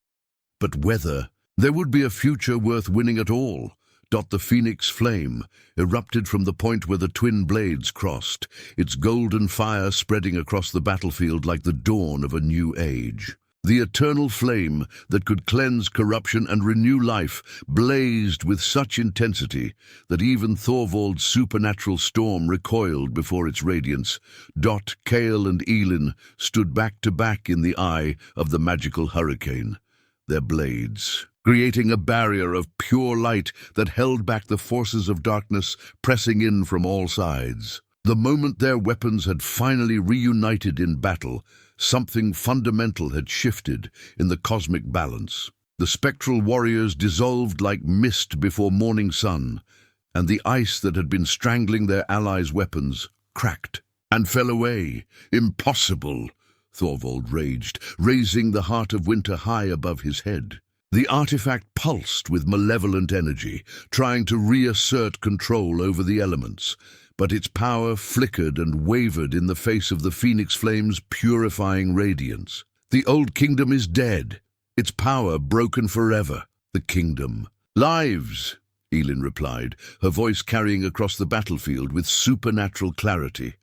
but whether there would be a future worth winning at all. The phoenix flame erupted from the point where the twin blades crossed, its golden fire spreading across the battlefield like the dawn of a new age. The eternal flame that could cleanse corruption and renew life blazed with such intensity that even Thorvald's supernatural storm recoiled before its radiance. Kael and Elin stood back to back in the eye of the magical hurricane, their blades creating a barrier of pure light that held back the forces of darkness pressing in from all sides. The moment their weapons had finally reunited in battle, something fundamental had shifted in the cosmic balance. The spectral warriors dissolved like mist before morning sun, and the ice that had been strangling their allies' weapons cracked and fell away. Impossible, Thorvald raged, raising the heart of winter high above his head. The artifact pulsed with malevolent energy, trying to reassert control over the elements, but its power flickered and wavered in the face of the phoenix flame's purifying radiance. The old kingdom is dead, its power broken forever. The kingdom lives, Elin replied, her voice carrying across the battlefield with supernatural clarity.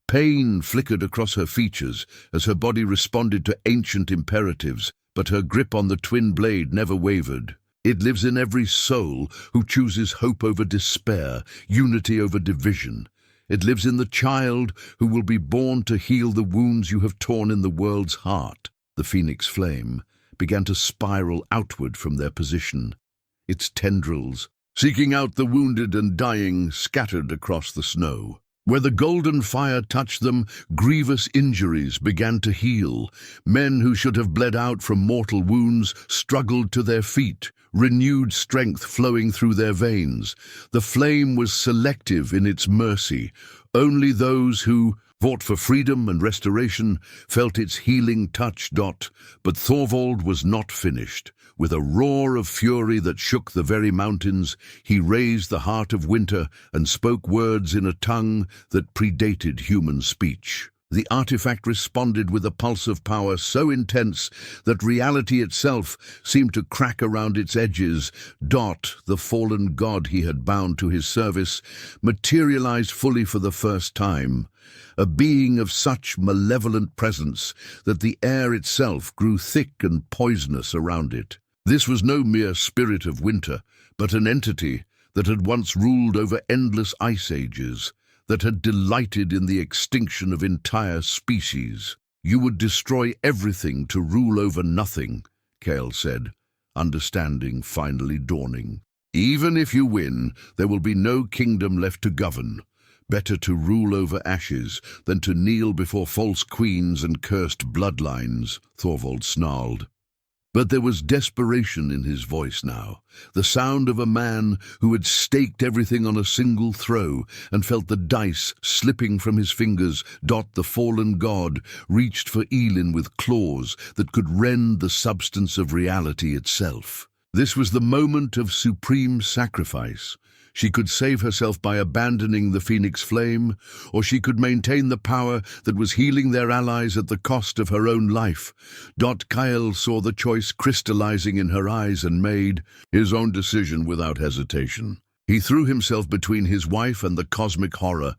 Pain flickered across her features as her body responded to ancient imperatives, but her grip on the twin blade never wavered. It lives in every soul who chooses hope over despair, unity over division. It lives in the child who will be born to heal the wounds you have torn in the world's heart. The phoenix flame began to spiral outward from their position, its tendrils seeking out the wounded and dying scattered across the snow. Where the golden fire touched them, grievous injuries began to heal. Men who should have bled out from mortal wounds struggled to their feet, renewed strength flowing through their veins. The flame was selective in its mercy. Only those who fought for freedom and restoration, felt its healing touch. But Thorvald was not finished. With a roar of fury that shook the very mountains, he raised the heart of winter and spoke words in a tongue that predated human speech. The artifact responded with a pulse of power so intense that reality itself seemed to crack around its edges. The fallen god he had bound to his service, materialized fully for the first time, a being of such malevolent presence that the air itself grew thick and poisonous around it. This was no mere spirit of winter, but an entity that had once ruled over endless ice ages, that had delighted in the extinction of entire species. "You would destroy everything to rule over nothing," Kael said, understanding finally dawning. "Even if you win, there will be no kingdom left to govern. Better to rule over ashes than to kneel before false queens and cursed bloodlines," Thorvald snarled. But there was desperation in his voice now, the sound of a man who had staked everything on a single throw and felt the dice slipping from his fingers. The fallen god reached for Elin with claws that could rend the substance of reality itself. This was the moment of supreme sacrifice. She could save herself by abandoning the phoenix flame, or she could maintain the power that was healing their allies at the cost of her own life. Kael saw the choice crystallizing in her eyes and made his own decision without hesitation. He threw himself between his wife and the cosmic horror,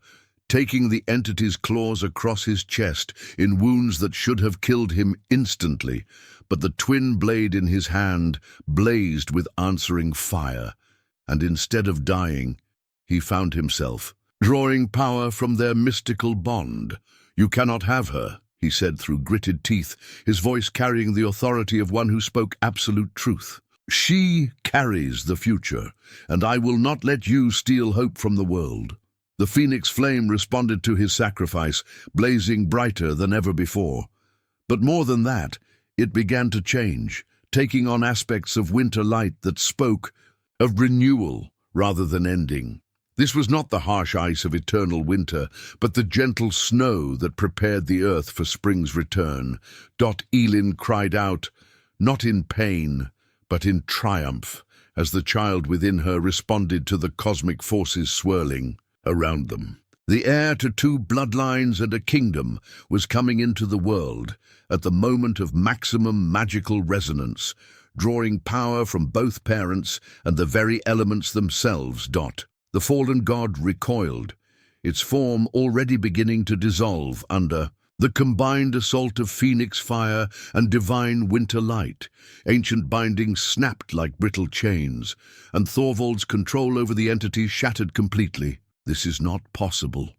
taking the entity's claws across his chest in wounds that should have killed him instantly. But the twin blade in his hand blazed with answering fire, and instead of dying, he found himself drawing power from their mystical bond. "You cannot have her," he said through gritted teeth, his voice carrying the authority of one who spoke absolute truth. "She carries the future, and I will not let you steal hope from the world." The phoenix flame responded to his sacrifice, blazing brighter than ever before. But more than that, it began to change, taking on aspects of winter light that spoke of renewal rather than ending. This was not the harsh ice of eternal winter, but the gentle snow that prepared the earth for spring's return. Elin cried out, not in pain, but in triumph, as the child within her responded to the cosmic forces swirling around them. The heir to 2 bloodlines and a kingdom was coming into the world at the moment of maximum magical resonance, drawing power from both parents and the very elements themselves. The fallen god recoiled, its form already beginning to dissolve under the combined assault of phoenix fire and divine winter light. Ancient bindings snapped like brittle chains, and Thorvald's control over the entity shattered completely. "This is not possible,"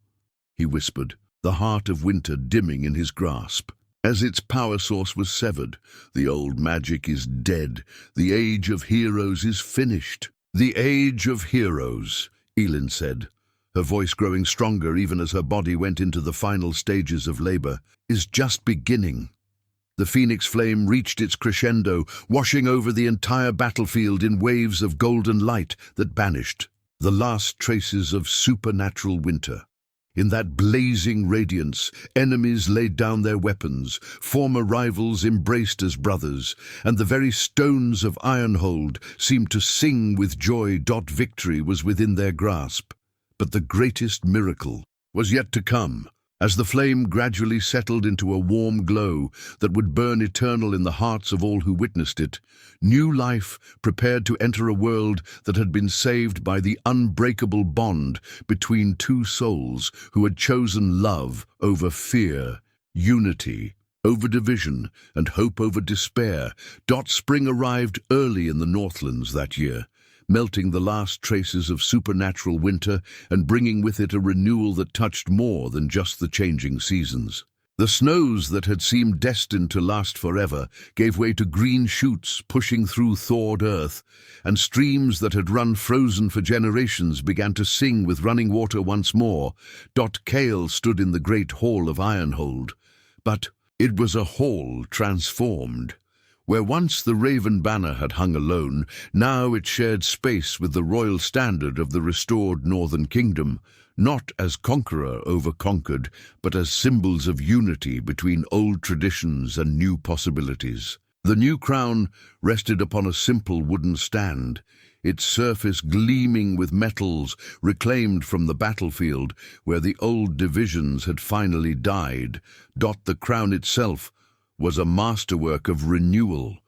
he whispered, the heart of winter dimming in his grasp. As its power source was severed, "The old magic is dead. The age of heroes is finished." "The age of heroes," Elin said, her voice growing stronger even as her body went into the final stages of labor, "is just beginning." The phoenix flame reached its crescendo, washing over the entire battlefield in waves of golden light that banished the last traces of supernatural winter. In that blazing radiance, enemies laid down their weapons, former rivals embraced as brothers, and the very stones of Ironhold seemed to sing with joy. Victory was within their grasp. But the greatest miracle was yet to come, as the flame gradually settled into a warm glow that would burn eternal in the hearts of all who witnessed it. New life prepared to enter a world that had been saved by the unbreakable bond between 2 souls who had chosen love over fear, unity over division, and hope over despair. Spring arrived early in the Northlands that year, melting the last traces of supernatural winter and bringing with it a renewal that touched more than just the changing seasons. The snows that had seemed destined to last forever gave way to green shoots pushing through thawed earth, and streams that had run frozen for generations began to sing with running water once more. Kael stood in the great hall of Ironhold, but it was a hall transformed. Where once the Raven banner had hung alone, now it shared space with the royal standard of the restored Northern Kingdom, not as conqueror over conquered, but as symbols of unity between old traditions and new possibilities. The new crown rested upon a simple wooden stand, its surface gleaming with metals reclaimed from the battlefield where the old divisions had finally died. The crown itself was a masterwork of renewal,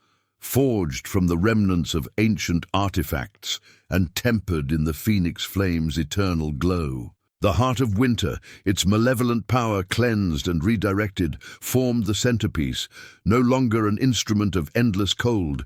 forged from the remnants of ancient artifacts and tempered in the phoenix flame's eternal glow. The heart of winter, its malevolent power cleansed and redirected, formed the centerpiece, no longer an instrument of endless cold,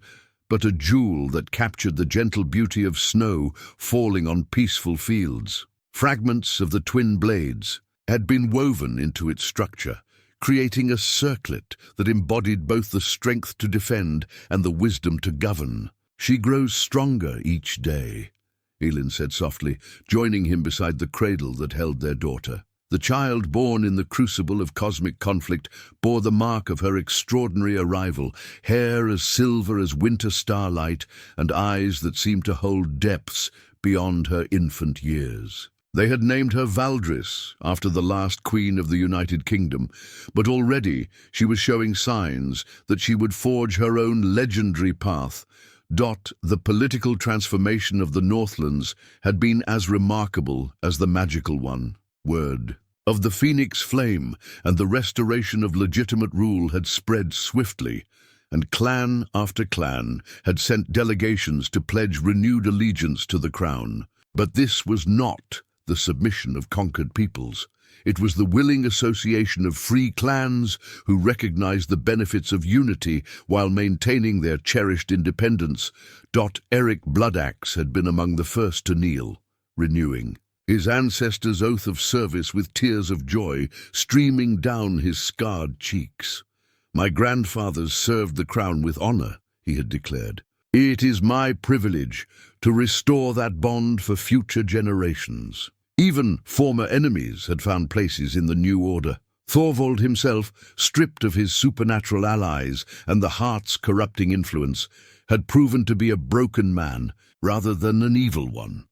but a jewel that captured the gentle beauty of snow falling on peaceful fields. Fragments of the twin blades had been woven into its structure, creating a circlet that embodied both the strength to defend and the wisdom to govern. "She grows stronger each day," Elin said softly, joining him beside the cradle that held their daughter. The child born in the crucible of cosmic conflict bore the mark of her extraordinary arrival, hair as silver as winter starlight and eyes that seemed to hold depths beyond her infant years. They had named her Valdris, after the last queen of the United Kingdom, but already she was showing signs that she would forge her own legendary path. The political transformation of the Northlands had been as remarkable as the magical one. Word of the Phoenix Flame and the restoration of legitimate rule had spread swiftly, and clan after clan had sent delegations to pledge renewed allegiance to the crown. But this was not the submission of conquered peoples. It was the willing association of free clans who recognized the benefits of unity while maintaining their cherished independence. Eric Bloodaxe had been among the first to kneel, renewing his ancestors' oath of service with tears of joy streaming down his scarred cheeks. "My grandfathers served the crown with honor," he had declared. "It is my privilege to restore that bond for future generations." Even former enemies had found places in the new order. Thorvald himself, stripped of his supernatural allies and the heart's corrupting influence, had proven to be a broken man rather than an evil one.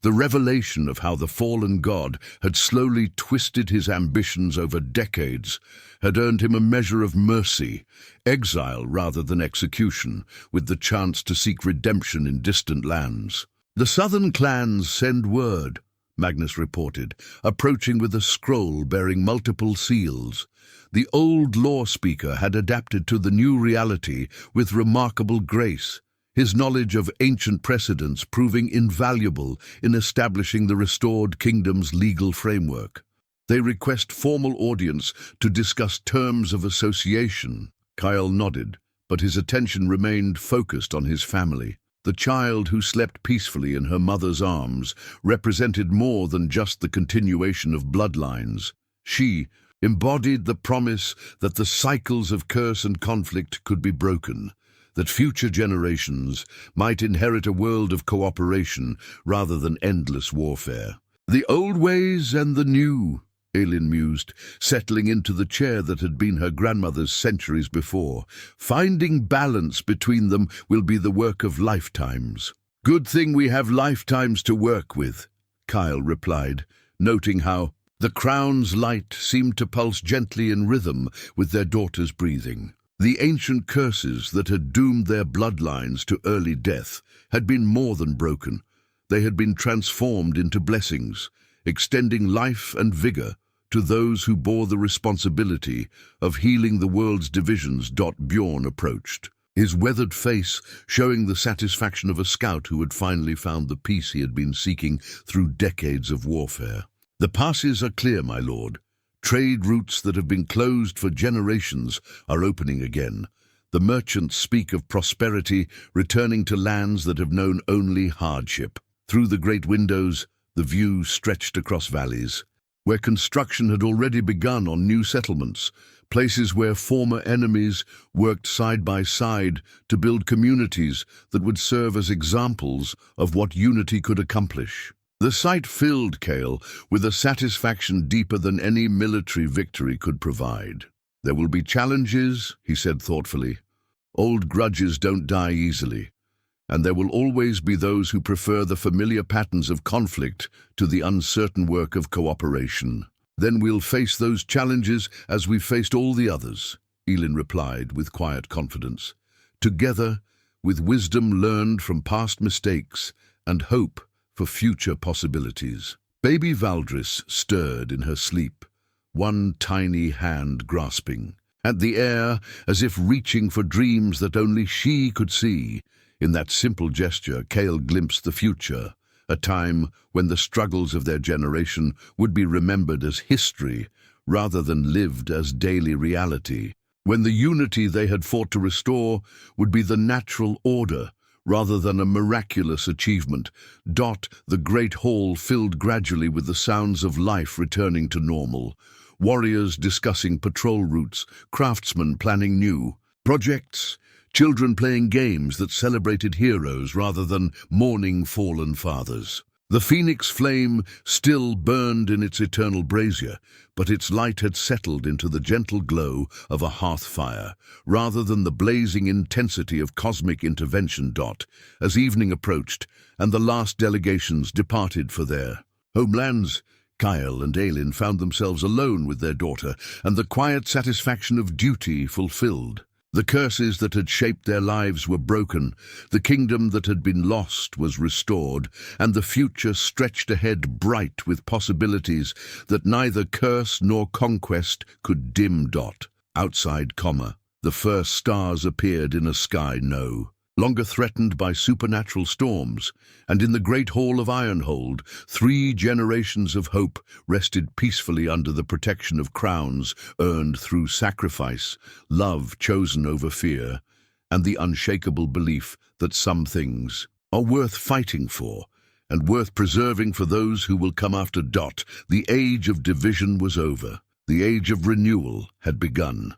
The revelation of how the fallen god had slowly twisted his ambitions over decades had earned him a measure of mercy, exile rather than execution, with the chance to seek redemption in distant lands. "The southern clans send word," Magnus reported, approaching with a scroll bearing multiple seals. The old law speaker had adapted to the new reality with remarkable grace, his knowledge of ancient precedents proving invaluable in establishing the restored kingdom's legal framework. "They request formal audience to discuss terms of association." Kael nodded, but his attention remained focused on his family. The child who slept peacefully in her mother's arms represented more than just the continuation of bloodlines. She embodied the promise that the cycles of curse and conflict could be broken, that future generations might inherit a world of cooperation rather than endless warfare. "The old ways and the new," Elin mused, settling into the chair that had been her grandmother's centuries before. "Finding balance between them will be the work of lifetimes." "Good thing we have lifetimes to work with," Kael replied, noting how the crown's light seemed to pulse gently in rhythm with their daughter's breathing. The ancient curses that had doomed their bloodlines to early death had been more than broken. They had been transformed into blessings, extending life and vigor to those who bore the responsibility of healing the world's divisions. Bjorn approached, his weathered face showing the satisfaction of a scout who had finally found the peace he had been seeking through decades of warfare. "The passes are clear, my lord. Trade routes that have been closed for generations are opening again. The merchants speak of prosperity returning to lands that have known only hardship. Through the great windows, the view stretched across valleys, where construction had already begun on new settlements, places where former enemies worked side by side to build communities that would serve as examples of what unity could accomplish. The sight filled Kael with a satisfaction deeper than any military victory could provide. "There will be challenges," he said thoughtfully. Old grudges don't die easily, and there will always be those who prefer the familiar patterns of conflict to the uncertain work of cooperation. Then we'll face those challenges as we've faced all the others, Elin replied with quiet confidence. Together, with wisdom learned from past mistakes and hope for future possibilities. Baby Valdris stirred in her sleep, one tiny hand grasping at the air as if reaching for dreams that only she could see. In that simple gesture, Kael glimpsed the future, a time when the struggles of their generation would be remembered as history rather than lived as daily reality, when the unity they had fought to restore would be the natural order rather than a miraculous achievement. The great hall filled gradually with the sounds of life returning to normal. Warriors discussing patrol routes, craftsmen planning new projects, children playing games that celebrated heroes rather than mourning fallen fathers. The phoenix flame still burned in its eternal brazier, but its light had settled into the gentle glow of a hearth fire, rather than the blazing intensity of cosmic intervention. As evening approached and the last delegations departed for their homelands, Kael and Elin found themselves alone with their daughter and the quiet satisfaction of duty fulfilled. The curses that had shaped their lives were broken, the kingdom that had been lost was restored, and the future stretched ahead bright with possibilities that neither curse nor conquest could dim. Outside, the first stars appeared in a sky no longer threatened by supernatural storms, and in the great hall of Ironhold, 3 generations of hope rested peacefully under the protection of crowns earned through sacrifice, love chosen over fear, and the unshakable belief that some things are worth fighting for and worth preserving for those who will come after. The age of division was over. The age of renewal had begun.